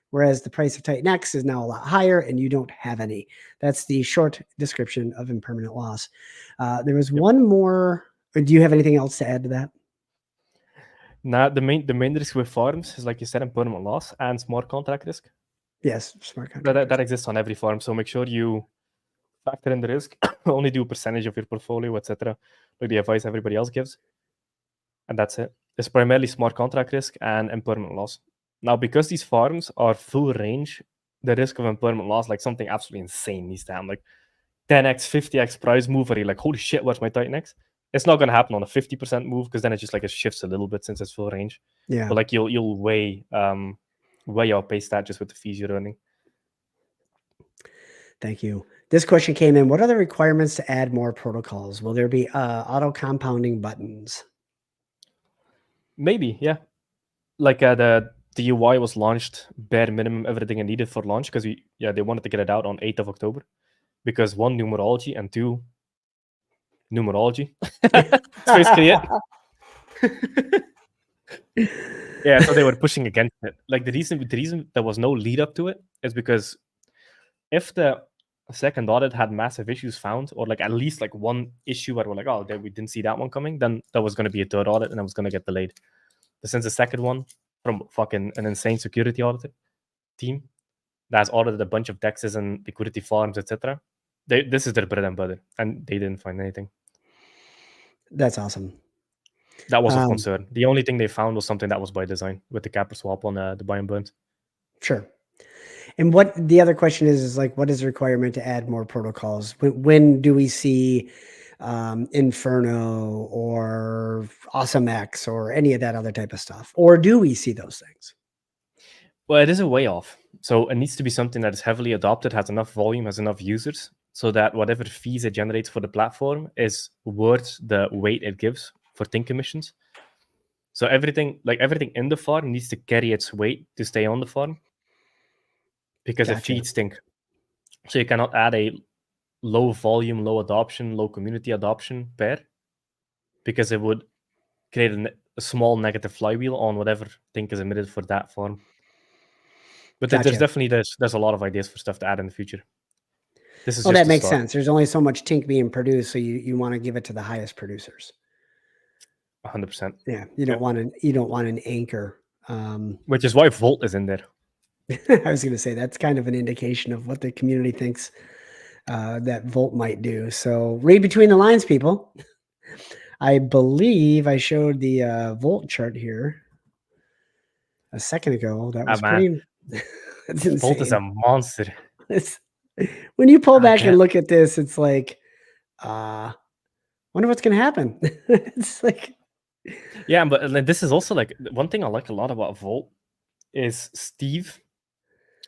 whereas the price of Titanx is now a lot higher and you don't have any. That's the short description of impermanent loss. There was one more. Do you have anything else to add to that?
Now, the main risk with farms is, like you said, impermanent loss and smart contract risk.
Yes, smart contract.
That exists on every farm. So make sure you factor in the risk. Only do a percentage of your portfolio, etc., like the advice everybody else gives, and that's it. It's primarily smart contract risk and impermanent loss. Now, because these farms are full range, the risk of impermanent loss, like something absolutely insane, needs to happen, like 10x, 50x price move, where you're like, holy shit, what's my Titanx? It's not going to happen on a 50% move, because then it's just like it shifts a little bit since it's full range.
Yeah.
But like you'll way outpace that just with the fees you're earning.
Thank you. This question came in. What are the requirements to add more protocols? Will there be auto compounding buttons?
Maybe, yeah. Like the UI was launched bare minimum everything it needed for launch, because they wanted to get it out on 8th of October, because 1, numerology, and 2, numerology. That's basically it. Yeah, so they were pushing against it. Like the reason there was no lead up to it is because if the second audit had massive issues found, or like at least like one issue where we're like, oh, we didn't see that one coming, then there was going to be a third audit and it was going to get delayed. But since the second one from fucking an insane security audit team that has audited a bunch of dexes and liquidity farms, etc., this is their bread and butter, and they didn't find anything.
That's awesome.
That was of concern. The only thing they found was something that was by design with the capper swap on the buy and burns.
Sure. And what the other question is like, what is the requirement to add more protocols? When do we see Inferno or AwesomeX or any of that other type of stuff? Or do we see those things?
Well, it is a way off. So it needs to be something that is heavily adopted, has enough volume, has enough users, so that whatever fees it generates for the platform is worth the weight it gives for think commissions. So everything in the farm needs to carry its weight to stay on the farm because it
Gotcha.
feeds think. So you cannot add a low volume, low adoption, low community adoption pair because it would create a small negative flywheel on whatever think is emitted for that farm. But there's
Gotcha.
definitely there's a lot of ideas for stuff to add in the future. This is
Well,
just
that
the
makes
start.
sense. There's only so much tink being produced, so you want to give it to the highest producers.
100%.
Yeah, you
Yep.
don't want an anchor.
Which is why Volt is in there.
I was going to say that's kind of an indication of what the community thinks that Volt might do. So read between the lines, people. I believe I showed the Volt chart here a second ago. That was
Man,
pretty. That's
Volt is
insane.
a monster.
When you pull
God
back
damn.
and look at this, it's like, wonder what's going to happen. It's like,
Yeah, but this is also like one thing I like a lot about Volt is Steve,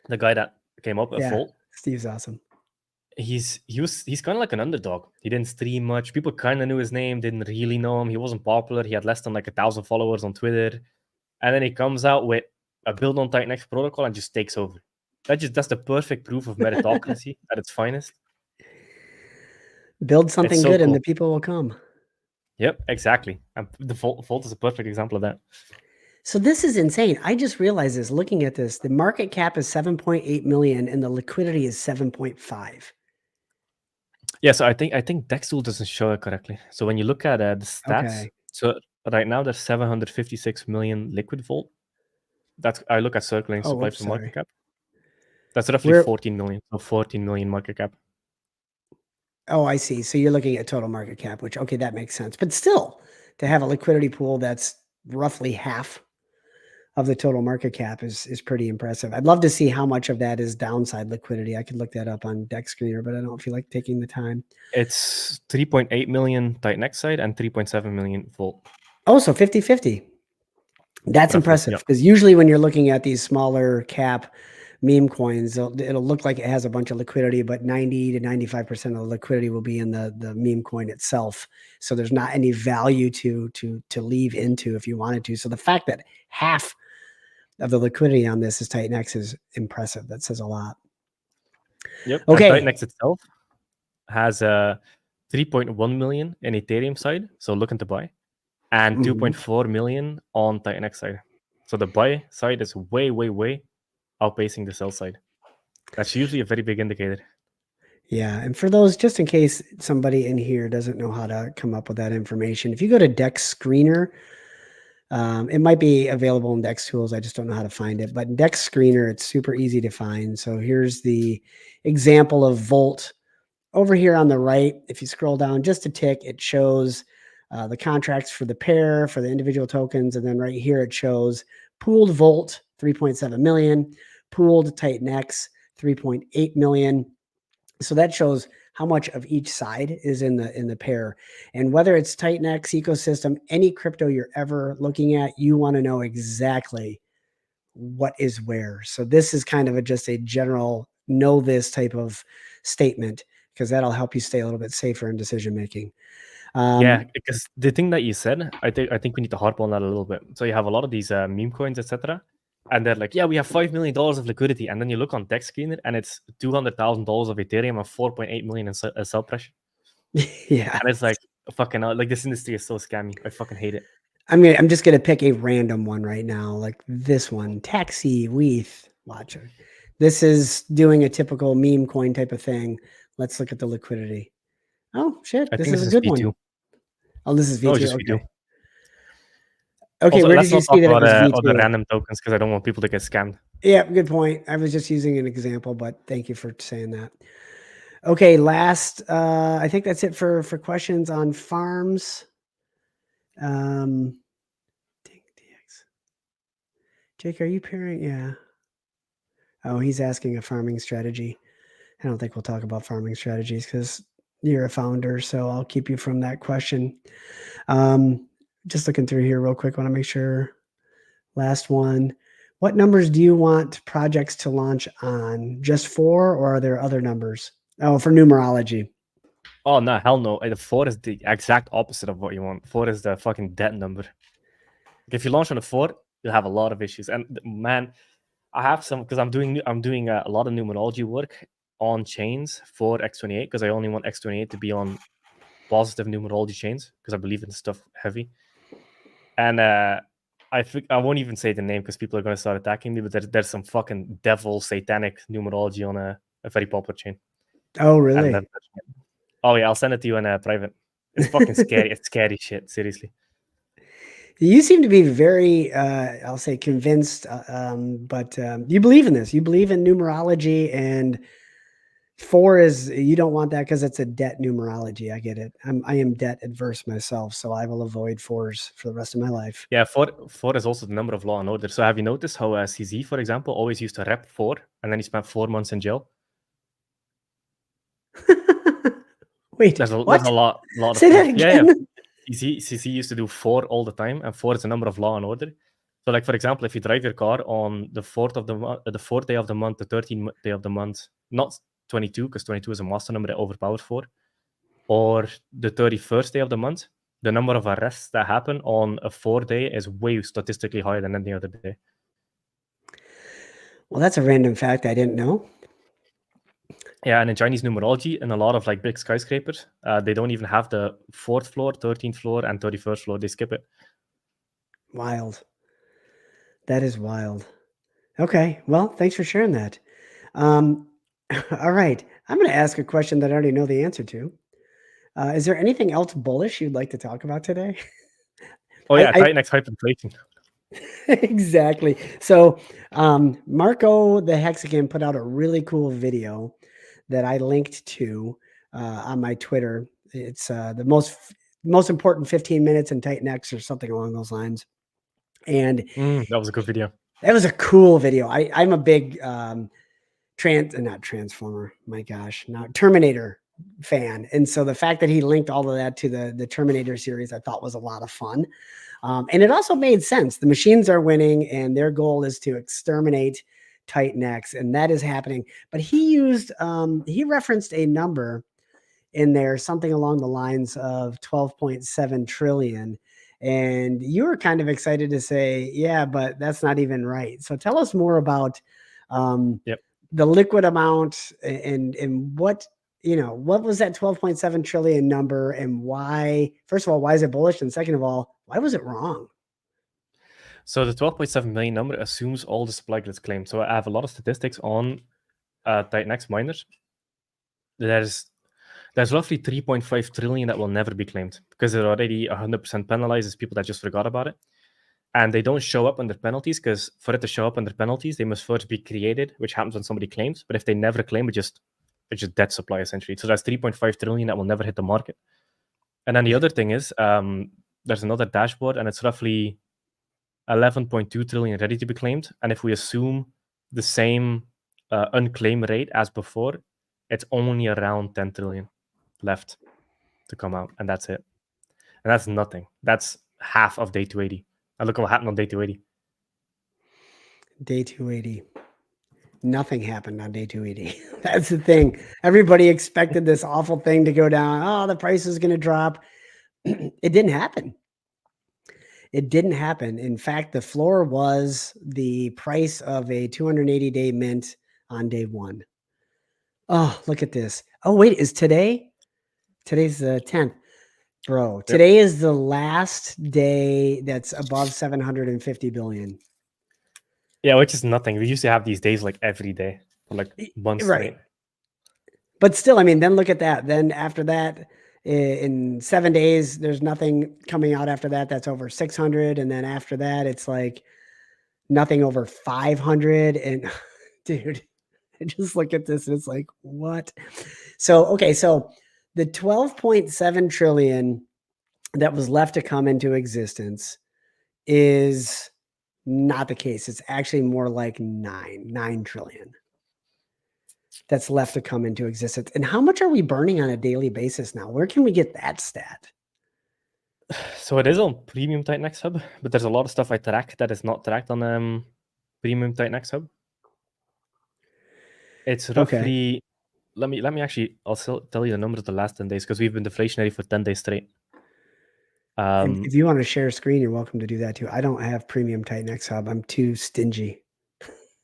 the guy that came up with
yeah,
Volt.
Steve's awesome.
He's kind of like an underdog. He didn't stream much. People kind of knew his name, didn't really know him. He wasn't popular. He had less than like 1,000 followers on Twitter, and then he comes out with a build on Titan X protocol and just takes over. That's the perfect proof of meritocracy at its finest.
Build
It's
something
so
good and
cool.
the people will come.
Yep, exactly. And the Volt is a perfect example of that.
So this is insane. I just realized this looking at this. The market cap is 7.8 million and the liquidity is 7.5.
Yeah, so I think Dextool doesn't show it correctly. So when you look at the stats,
Okay.
so right now there's 756 million liquid Volt. That's I look at circulating
Oh,
supply
whoops,
for market
sorry.
cap. That's roughly
We're
14 million. So 14 million market cap.
Oh, I see. So you're looking at total market cap, which okay, that makes sense. But still, to have a liquidity pool that's roughly half of the total market cap is pretty impressive. I'd love to see how much of that is downside liquidity. I could look that up on Dex Screener, but I don't feel like taking the time.
It's 3.8 million Titan X side and 3.7 million Volt.
Oh, so 50-50. That's
Roughly,
impressive
yep.
because usually when you're looking at these smaller cap meme coins, it'll look like it has a bunch of liquidity, but 90 to 95% of the liquidity will be in the meme coin itself. So there's not any value to leave into if you wanted to. So the fact that half of the liquidity on this is Titan X is impressive. That says a lot.
Yep. And
Okay.
Titan X itself has 3.1 million in Ethereum side, so looking to buy, and 2.4 million on Titan X side. So the buy side is way, way, way outpacing the sell side. That's usually a very big indicator.
Yeah, and for those, just in case somebody in here doesn't know how to come up with that information, if you go to Dex Screener, it might be available in Dex Tools. I just don't know how to find it. But in Dex Screener, it's super easy to find. So here's the example of Volt. Over here on the right, if you scroll down just a tick, it shows the contracts for the pair, for the individual tokens. And then right here, it shows pooled Volt, 3.7 million, pooled Titan X, 3.8 million. So that shows how much of each side is in the pair. And whether it's Titan X ecosystem, any crypto you're ever looking at, you want to know exactly what is where. So this is kind of just a general know this type of statement because that'll help you stay a little bit safer in decision making.
Yeah, because the thing that you said, I think we need to harp on that a little bit. So you have a lot of these meme coins, etc., and they're like, yeah, we have $5 million of liquidity, and then you look on Dex Screener, and it's $200,000 of Ethereum and 4.8 million in sell pressure.
Yeah,
And it's like fucking like this industry is so scammy. I fucking hate it.
I'm just gonna pick a random one right now, like this one, Taxi Weeth. Watch it. This is doing a typical meme coin type of thing. Let's look at the liquidity. Oh shit,
I
this
think
is
this
a
is
good one.
V2.
Oh, this is
No, it's
V2.
just V2.
Okay. Okay,
Also,
where
let's
did you
not talk
see that it
about
was
other
V2?
random tokens because I don't want people to get scammed.
Yeah, good point. I was just using an example, but thank you for saying that. Okay, last I think that's it for questions on farms. DX. Jake, are you pairing? Yeah. Oh, he's asking a farming strategy. I don't think we'll talk about farming strategies because you're a founder, so I'll keep you from that question. Just looking through here real quick. Want to make sure. Last one. What numbers do you want projects to launch on? Just 4, or are there other numbers? Oh, for numerology.
Oh no, hell no. The 4 is the exact opposite of what you want. 4 is the fucking dead number. If you launch on a 4, you'll have a lot of issues. And man, I have some because I'm doing a lot of numerology work on chains for X28 because I only want X28 to be on positive numerology chains because I believe in stuff heavy. And I think I won't even say the name because people are going to start attacking me. But there's some fucking devil satanic numerology on a very popular chain.
Oh,
And
really?
oh yeah, I'll send it to you in private. It's fucking scary. It's scary shit. Seriously.
You seem to be very, I'll say, convinced, but you believe in this. You believe in numerology, and 4 is you don't want that because it's a debt numerology. I get it. I am debt adverse myself, so I will avoid 4s for the rest of my life.
Yeah, 4 is also the number of law and order. So have you noticed how CZ, for example, always used to rep 4 and then he spent 4 months in jail?
Wait,
There's a
what?
lot of
Say that
things. Yeah, yeah.
again.
CZ used to do 4 all the time, and 4 is the number of law and order. So, like for example, if you drive your car on the 4th day of the month, the 13th day of the month, not 22, because 22 is a master number that overpowers 4, or the 31st day of the month, the number of arrests that happen on a 4 day is way statistically higher than any other day.
Well, that's a random fact I didn't know.
Yeah, and in Chinese numerology, in a lot of like big skyscrapers, they don't even have the 4th floor, 13th floor, and 31st floor. They skip it.
Wild. That is wild. Okay. Well, thanks for sharing that. All right. I'm going to ask a question that I already know the answer to. Is there anything else bullish you'd like to talk about today?
Oh yeah,
I
Titan X hyperinflation.
exactly. So, Marco the Hexagon put out a really cool video that I linked to on my Twitter. It's the most important 15 minutes in Titan X or something along those lines. And
That was a good video.
that was a cool video. I'm a big not Transformer, my gosh, not Terminator fan. And so the fact that he linked all of that to the Terminator series, I thought was a lot of fun. And it also made sense. The machines are winning, and their goal is to exterminate Titan X, and that is happening. But he referenced a number in there, something along the lines of 12.7 trillion. And you were kind of excited to say, yeah, but that's not even right. So tell us more about
Yep.
the liquid amount and what what was that 12.7 trillion number, and why? First of all, why is it bullish? And second of all, why was it wrong?
So the 12.7 million number assumes all the supply gets claimed. So I have a lot of statistics on Titan X miners. There's roughly 3.5 trillion that will never be claimed because they're already 100% penalized as people that just forgot about it. And they don't show up under penalties because for it to show up under penalties, they must first be created, which happens when somebody claims. But if they never claim, it's just dead supply essentially. So that's 3.5 trillion that will never hit the market. And then the other thing is there's another dashboard, and it's roughly 11.2 trillion ready to be claimed. And if we assume the same unclaim rate as before, it's only around 10 trillion left to come out, and that's it. And that's nothing. That's half of day 280. And look at what happened on day 280.
Day 280. Nothing happened on day 280. That's the thing. Everybody expected this awful thing to go down. Oh, the price is going to drop. It didn't happen. It didn't happen. In fact, the floor was the price of a 280-day mint on day 1. Oh, look at this. Oh, wait, is today? Today's the 10th. Bro, today is the last day that's above 750 billion.
Yeah, which is nothing. We used to have these days like every day for like months
Right.
straight.
But still, I mean, then look at that. Then after that, in 7 days, there's nothing coming out after that. That's over 600. And then after that, it's like nothing over 500. And dude, I just look at this and it's like, what? So, okay. So the 12.7 trillion that was left to come into existence is not the case. It's actually more like 9 trillion that's left to come into existence. And how much are we burning on a daily basis now? Where can we get that stat?
So it is on Premium Titan Hub, but there's a lot of stuff I track that is not tracked on Premium Titan Hub. It's
Okay.
roughly. Let me actually. I'll still tell you the numbers of the last 10 days because we've been deflationary for 10 days straight.
If you want to share a screen, you're welcome to do that too. I don't have Premium Titan X Hub. I'm too stingy.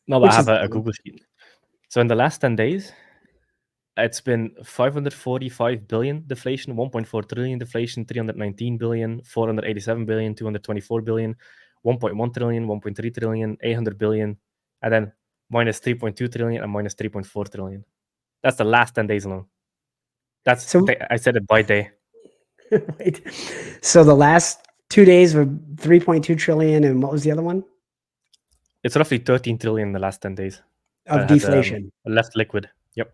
No, but
Which
I have
is
a Google sheet. So in the last 10 days, it's been 545 billion deflation, 1.4 trillion deflation, 319 billion, 487 billion, 224 billion, 1.1 trillion, 1.3 trillion, 800 billion, and then minus 3.2 trillion and minus 3.4 trillion. That's the last 10 days alone.
so.
I said it by day.
Wait. So the last 2 days were 3.2 trillion, and what was the other one?
It's roughly 13 trillion in the last 10 days.
Of deflation.
Left liquid. Yep.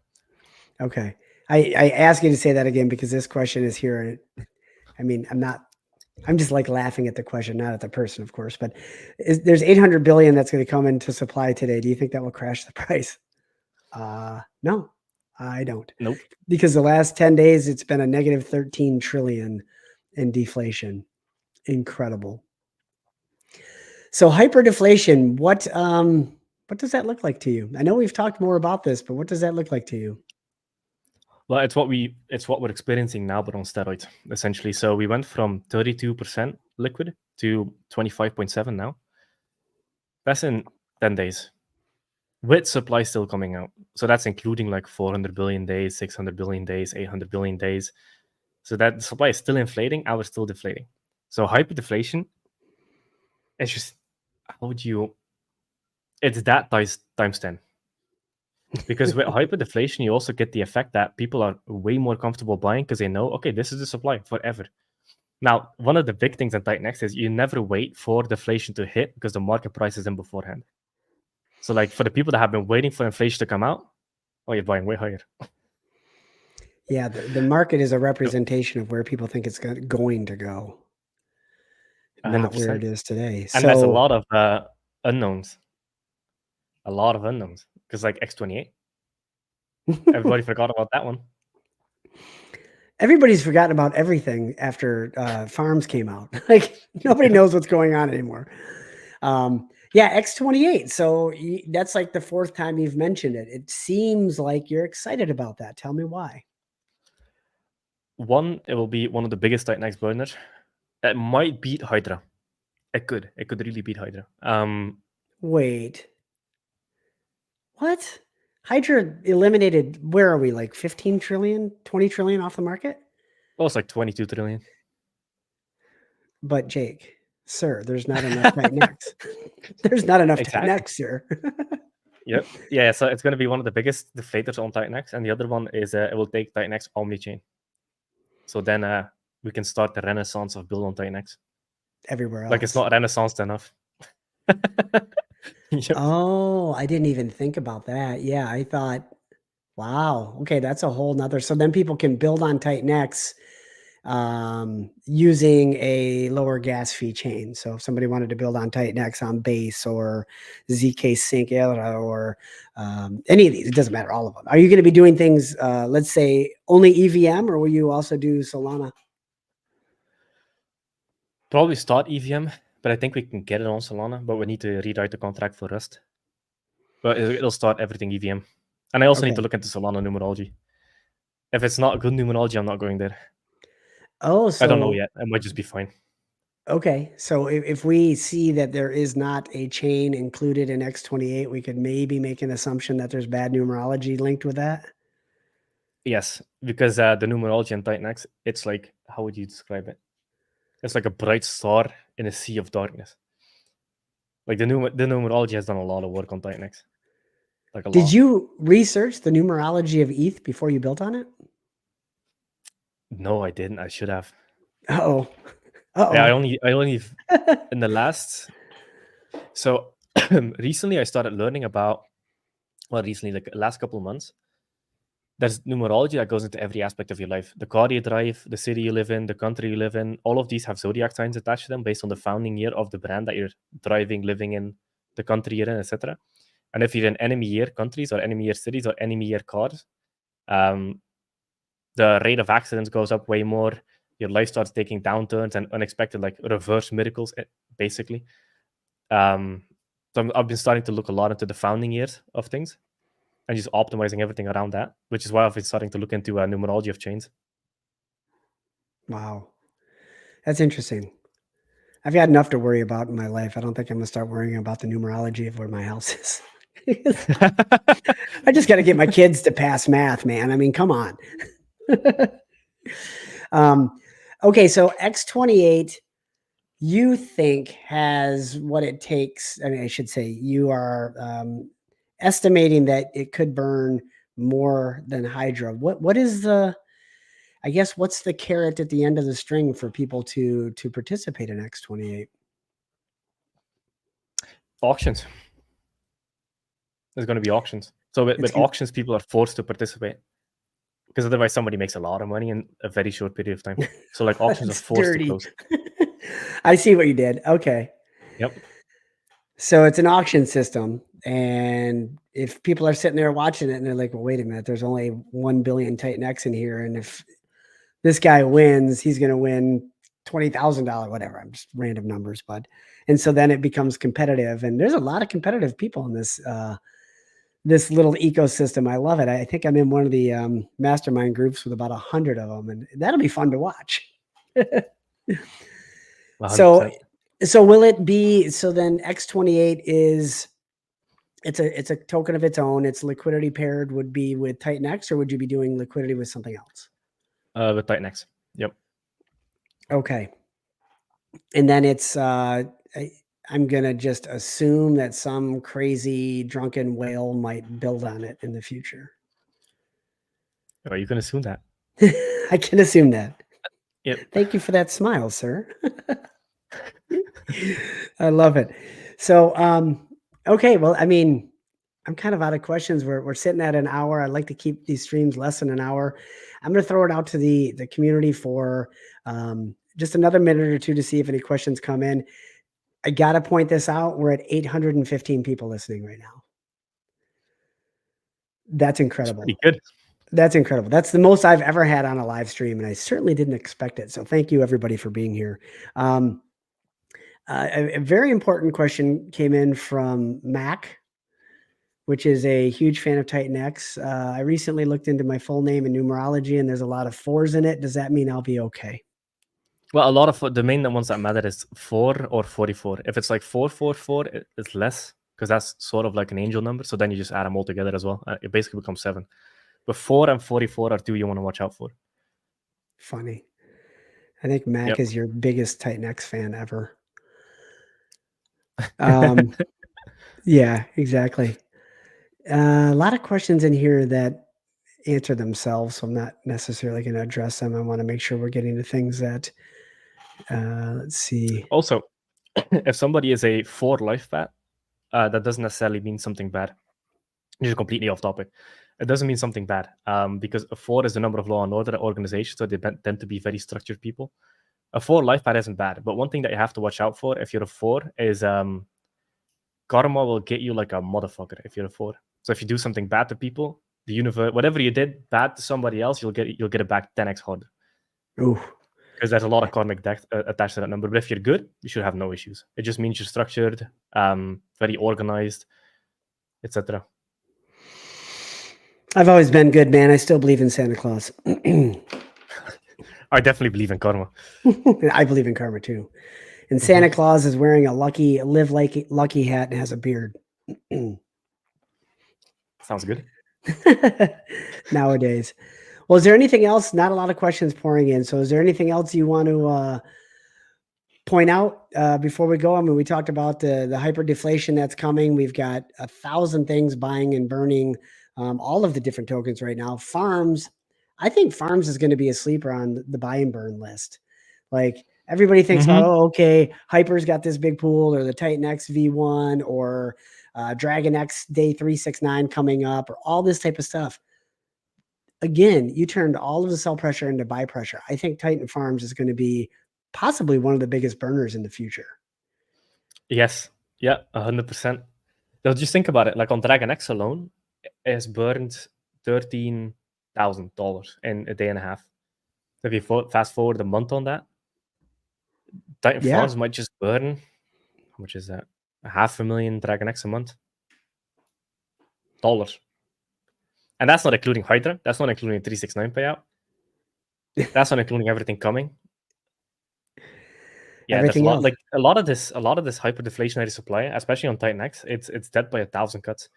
Okay. I ask you to say that again because this question is here. I mean, I'm just like laughing at the question, not at the person, of course, but there's 800 billion that's going to come into supply today. Do you think that will crash the price? No, I don't.
Nope.
Because the last 10 days, it's been a negative 13 trillion in deflation. Incredible. So hyperdeflation, what does that look like to you? I know we've talked more about this, but what does that look like to you?
Well, it's what we're experiencing now, but on steroids, essentially. So we went from 32% liquid to 25.7 now. That's in 10 days. With supply still coming out. So that's including like 400 billion days, 600 billion days, 800 billion days. So that supply is still inflating, ours still deflating. So hyperdeflation, it's just, how would you, it's that times 10. Because with hyperdeflation, you also get the effect that people are way more comfortable buying because they know, okay, this is the supply forever. Now, one of the big things in Titan is you never wait for deflation to hit because the market price is in beforehand. So, like for the people that have been waiting for inflation to come out, oh, you're buying way higher.
Yeah, the market is a representation of where people think it's going to go, not where
100%.
it is today.
And there's a
So
lot of unknowns. A lot of unknowns. Because like X28, everybody forgot about that one.
everybody's forgotten about everything after farms came out. Like nobody knows what's going on anymore. Yeah, X28. So that's like the fourth time you've mentioned it. It seems like you're excited about that. Tell me why.
One, it will be one of the biggest Titan X burners. It might beat Hydra. It could. It could really beat Hydra.
Wait. What? Hydra eliminated, where are we? Like 15 trillion, 20 trillion off the market?
Oh, it's like 22 trillion.
But Jake, sir, there's not enough Titan X. There's not enough Titan
Exactly.
X, sir.
Yep. Yeah, so it's going to be one of the biggest deflators on Titan X. And the other one is it will take Titan X omni-chain. So then we can start the renaissance of build on Titan X.
Everywhere else.
Like it's not renaissance enough. Yep.
Oh, I didn't even think about that. Yeah, I thought, wow, okay, that's a whole nother. So then people can build on Titan X using a lower gas fee chain. So if somebody wanted to build on Titan X on base or ZK Sync Era or any of these, it doesn't matter, all of them. Are you going to be doing things, let's say only EVM, or will you also do Solana?
Probably start EVM, but I think we can get it on Solana, but we need to rewrite the contract for Rust. But it'll start everything EVM. And I also need to look into Solana numerology. If it's not good numerology, I'm not going there.
Oh, so
I don't know yet. It might just be fine.
Okay, so if we see that there is not a chain included in X28, we could maybe make an assumption that there's bad numerology linked with that.
Yes, because the numerology in Titan X, it's like, how would you describe it? It's like a bright star in a sea of darkness. Like the numerology has done a lot of work on Titan X. Like a lot.
Did you research the numerology of ETH before you built on it?
No, I didn't. I should have.
Uh-oh.
Yeah, I only in the last. So recently, I started learning about. Well, recently, like the last couple of months, there's numerology that goes into every aspect of your life. The car you drive, the city you live in, the country you live in, all of these have zodiac signs attached to them based on the founding year of the brand that you're driving, living in, the country you're in, etc. And if you're in enemy year countries or enemy year cities or enemy year cars, the rate of accidents goes up way more. Your life starts taking downturns and unexpected, like reverse miracles, basically. So I've been starting to look a lot into the founding years of things and just optimizing everything around that, which is why I've been starting to look into numerology of chains.
Wow. That's interesting. I've got enough to worry about in my life. I don't think I'm going to start worrying about the numerology of where my house is. I just got to get my kids to pass math, man. I mean, come on. Okay, so X28, you think has what it takes. I mean, I should say you are estimating that it could burn more than Hydra. What is the, I guess, what's the carrot at the end of the string for people to participate in X28?
Auctions. There's going to be auctions. So with auctions, people are forced to participate because otherwise somebody makes a lot of money in a very short period of time. So like auctions are forced to close.
I see what you did. Okay.
Yep.
So it's an auction system. And if people are sitting there watching it and they're like, well, wait a minute, there's only 1 billion Titan X in here. And if this guy wins, he's going to win $20,000, whatever. I'm just random numbers, and so then it becomes competitive. And there's a lot of competitive people in this, this little ecosystem. I love it. I think I'm in one of the mastermind groups with about 100 of them, and that'll be fun to watch.
100%.
So will it be, so then X28 is, it's a token of its own. Its liquidity paired would be with Titan X, or would you be doing liquidity with something else?
With Titan X. Yep.
Okay. And then it's, I'm going to just assume that some crazy drunken whale might build on it in the future.
Oh, you can assume that.
I can assume that.
Yep.
Thank you for that smile, sir. I love it. So, okay. Well, I mean, I'm kind of out of questions. We're sitting at an hour. I'd like to keep these streams less than an hour. I'm going to throw it out to the community for just another minute or two to see if any questions come in. I got to point this out. We're at 815 people listening right now. That's incredible.
That's pretty good.
That's incredible. That's the most I've ever had on a live stream, and I certainly didn't expect it. So thank you, everybody, for being here. A very important question came in from Mac, which is a huge fan of Titan X. I recently looked into my full name and numerology, and there's a lot of 4s in it. Does that mean I'll be okay?
Well, a lot of the main ones that matter is 4 or 44. If it's like 444, it's less because that's sort of like an angel number. So then you just add them all together as well. It basically becomes 7. But 4 and 44 are 2 you want to watch out for.
Funny. I think Mac is your biggest Titan X fan ever. Yeah, exactly. A lot of questions in here that answer themselves, so I'm not necessarily going to address them. I want to make sure we're getting to things that, let's see.
Also, if somebody is a 4 life path, that doesn't necessarily mean something bad. This is completely off topic. It doesn't mean something bad because a 4 is the number of law and order organizations, so they tend to be very structured people. A 4 life path isn't bad, but one thing that you have to watch out for if you're a 4 is karma will get you like a motherfucker if you're a 4. So if you do something bad to people, the universe, whatever you did bad to somebody else, you'll get it back 10x harder.
Ooh.
Because there's a lot of karmic debt attached to that number. But if you're good, you should have no issues. It just means you're structured, very organized, etc.
I've always been good, man. I still believe in Santa Claus.
I definitely believe in karma.
I believe in karma too. And Santa Claus is wearing a live lucky hat and has a beard.
Sounds good.
Nowadays. Well, is there anything else? Not a lot of questions pouring in. So is there anything else you want to point out before we go? I mean, we talked about the hyper deflation that's coming. We've got 1,000 things buying and burning all of the different tokens right now. Farms, I think Farms is going to be a sleeper on the buy and burn list. Like everybody thinks about, oh, okay, Hyper's got this big pool, or the Titan X V1, or Dragon X Day 369 coming up, or all this type of stuff. again, you turned all of the sell pressure into buy pressure. I think Titan Farms is going to be possibly one of the biggest burners in the future.
Yes. Yeah, 100%. So just think about it. Like on Dragon X alone, has burned $13,000 in a day and a half. If you fast forward a month on that, Titan
Yeah.
Farms might just burn, how much is that? $500,000 Dragon X a month. Dollars. And that's not including Hydra. That's not including 369 payout. That's not including everything coming. Yeah, there's a
Everything
lot.
else.
Like a lot of this hyper deflationary supply, especially on Titan X, it's dead by 1,000 cuts.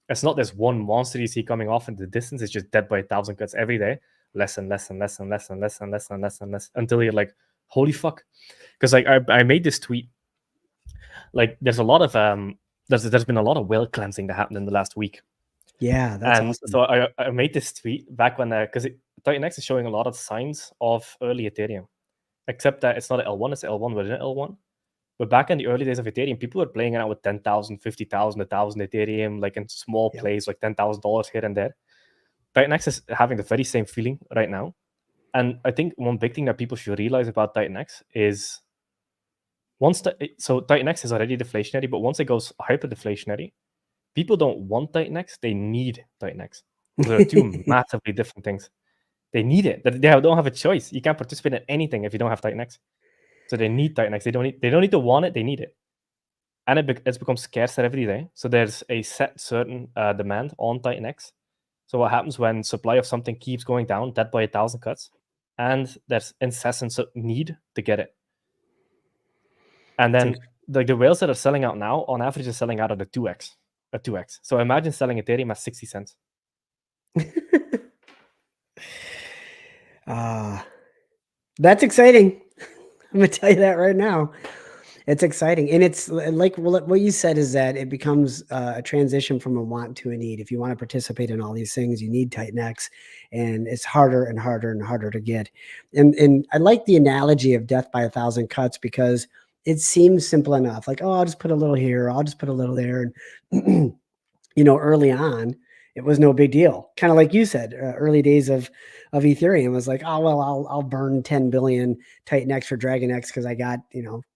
It's not this one monster you see coming off in the distance. It's just dead by 1,000 cuts every day, less and less and less and less and less and less and less and less until you're like, holy fuck. Because like I made this tweet. Like there's a lot of there's been a lot of whale cleansing that happened in the last week.
Yeah, that's
And
awesome.
so I made this tweet back when because Titan X is showing a lot of signs of early Ethereum, except that it's not an L1, it's L1 within an L1. But back in the early days of Ethereum, people were playing around with 10,000, 50,000, 1,000 Ethereum, like in small
Yep.
plays, like $10,000 here and there. Titan X is having the very same feeling right now. And I think one big thing that people should realize about Titan X is so Titan X is already deflationary, but once it goes hyper deflationary, people don't want Titan X, they need Titan X. There are two massively different things. They need it. They don't have a choice. You can't participate in anything if you don't have Titan X. So they need Titan X. They don't need to want it, they need it. And it's become scarcer every day. So there's a certain demand on Titan X. So what happens when supply of something keeps going down, dead by 1,000 cuts, and there's incessant need to get it. And then like the whales that are selling out now, on average, is selling out at a 2x. So imagine selling Ethereum at 60 cents.
That's exciting. I'm gonna tell you that right now. It's exciting, and it's like what you said is that it becomes a transition from a want to a need. If you want to participate in all these things, you need Titan X, and it's harder and harder and harder to get. And I like the analogy of death by 1,000 cuts because it seems simple enough. Like, oh, I'll just put a little here, I'll just put a little there, and early on, it was no big deal. Kind of like you said, early days of Ethereum was like, oh well, I'll burn 10 billion Titan X for Dragon X because I got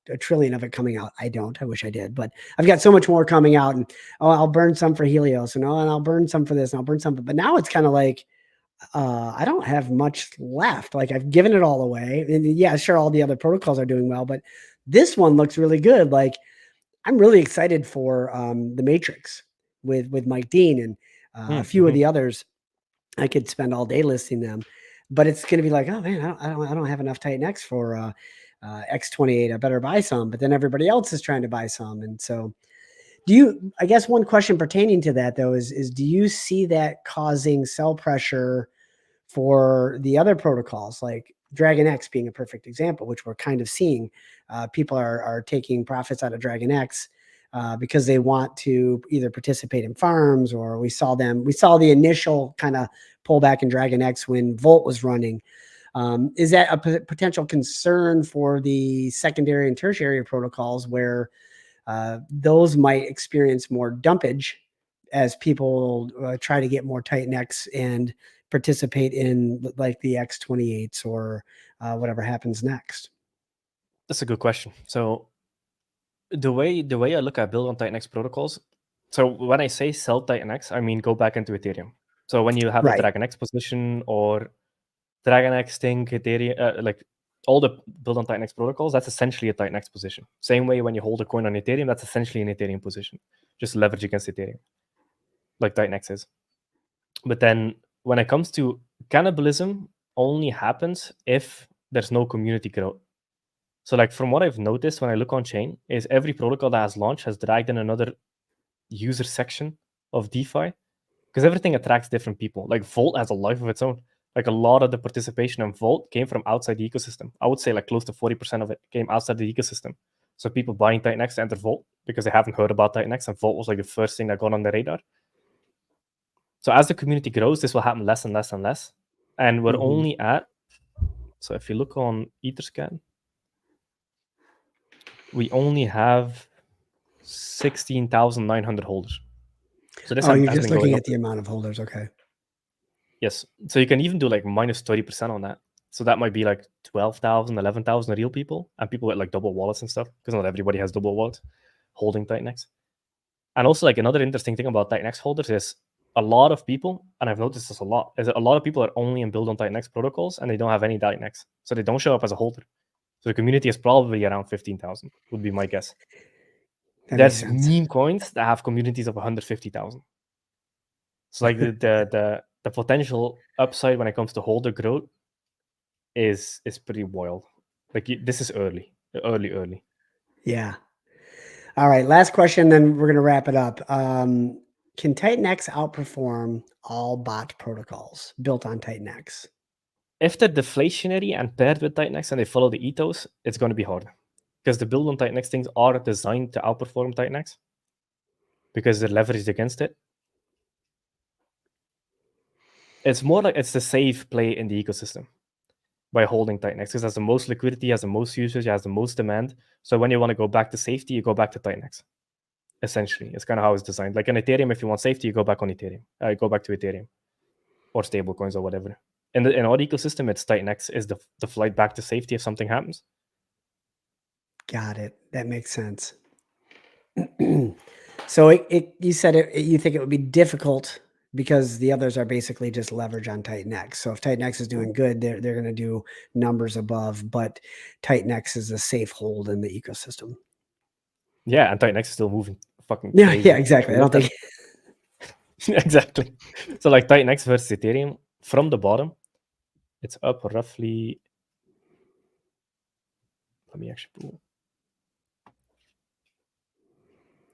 a trillion of it coming out. I don't. I wish I did, but I've got so much more coming out, and I'll burn some for Helios, and I'll burn some for this, and I'll burn some. But now it's kind of like I don't have much left. Like I've given it all away, and yeah, sure, all the other protocols are doing well, but this one looks really good. Like I'm really excited for the Matrix with Mike Dean and a few of the others. I could spend all day listing them, but it's going to be like, oh man, I don't have enough Titan X for X28. I better buy some. But then everybody else is trying to buy some, and so I guess one question pertaining to that though is do you see that causing sell pressure for the other protocols, like Dragon X being a perfect example, which we're kind of seeing? People are taking profits out of Dragon X because they want to either participate in farms, or we saw the initial kind of pullback in Dragon X when Volt was running. Is that a potential concern for the secondary and tertiary protocols where those might experience more dumpage as people try to get more Titan X and participate in like the X28s or whatever happens next?
That's a good question. So the way I look at build on Titan X protocols, so when I say sell Titan X, I mean go back into Ethereum. So when you have a
Right.
Dragon X position or Dragon X, Stink, Ethereum, like all the build on Titan X protocols, that's essentially a Titan X position. Same way when you hold a coin on Ethereum, that's essentially an Ethereum position, just leverage against Ethereum, like Titan X is. But then when it comes to cannibalism, only happens if there's no community growth. So like from what I've noticed when I look on chain is every protocol that has launched has dragged in another user section of DeFi because everything attracts different people. Like Volt has a life of its own. Like a lot of the participation in Volt came from outside the ecosystem. I would say like close to 40% of it came outside the ecosystem. So people buying Titan X to enter Volt because they haven't heard about Titan X, and Volt was like the first thing that got on the radar. So as the community grows, this will happen less and less and less. And we're only at, so if you look on Etherscan, we only have 16,900 holders. So this
Oh, you're
has
just
been going
looking
up.
at the amount of holders. Okay.
Yes. So you can even do like minus 30% on that. So that might be like 12,000, 11,000 real people and people with like double wallets and stuff, because not everybody has double wallets holding Titanx. And also, like another interesting thing about Titanx holders is a lot of people, and I've noticed this a lot, is that a lot of people are only in build on Titanx protocols and they don't have any Titanx. So they don't show up as a holder. So the community is probably around 15,000, would be my guess.
That makes
There's
sense.
meme coins that have communities of 150,000. So like the potential upside when it comes to holder growth is pretty wild. Like this is early.
Yeah. All right. Last question, then we're going to wrap it up. Can Titanx outperform all bot protocols built on Titanx?
If they're deflationary and paired with Titanx and they follow the ethos, it's going to be hard, because the build on Titanx things are designed to outperform Titanx because they're leveraged against it. It's more like it's the safe play in the ecosystem by holding Titanx, because it has the most liquidity, has the most usage, has the most demand. So when you want to go back to safety, you go back to Titanx. Essentially, it's kind of how it's designed. Like in Ethereum, if you want safety, you go back on Ethereum. Go back to Ethereum or stablecoins or whatever. In our ecosystem, it's Titanx is the flight back to safety if something happens.
Got it. That makes sense. So you said you think it would be difficult because the others are basically just leverage on Titanx. So if Titanx is doing good, they're going to do numbers above, but Titanx is a safe hold in the ecosystem.
Yeah, and Titanx is still moving fucking
Yeah,
crazy.
yeah, exactly. I don't think
exactly. So like Titanx versus Ethereum, from the bottom, it's up roughly. Let me actually pull.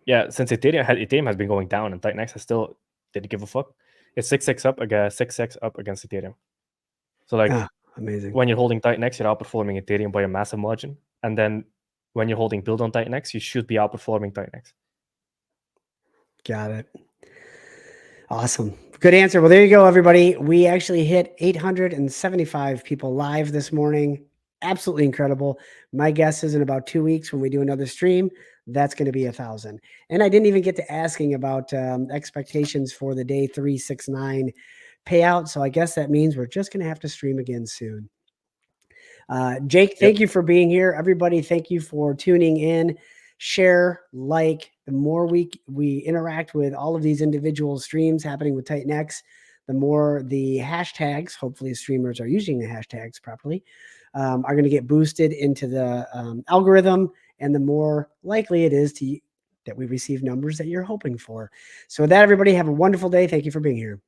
Yeah, since Ethereum has been going down and Titanx has still didn't give a fuck. It's 6x up against 6x up against Ethereum. So like
amazing.
when you're holding Titanx, you're outperforming Ethereum by a massive margin. And then when you're holding build on Titanx, you should be outperforming Titanx.
Got it. Awesome. Good answer. Well, there you go, everybody. We actually hit 875 people live this morning. Absolutely incredible. My guess is in about 2 weeks when we do another stream, that's going to be 1,000. And I didn't even get to asking about expectations for the day 369 payout. So I guess that means we're just going to have to stream again soon. Jake, thank you for being here. Everybody, thank you for tuning in. Share, like. The more we interact with all of these individual streams happening with Titanx, the more the hashtags, hopefully streamers are using the hashtags properly, are going to get boosted into the algorithm, and the more likely it is that we receive numbers that you're hoping for. So with that, everybody, have a wonderful day. Thank you for being here.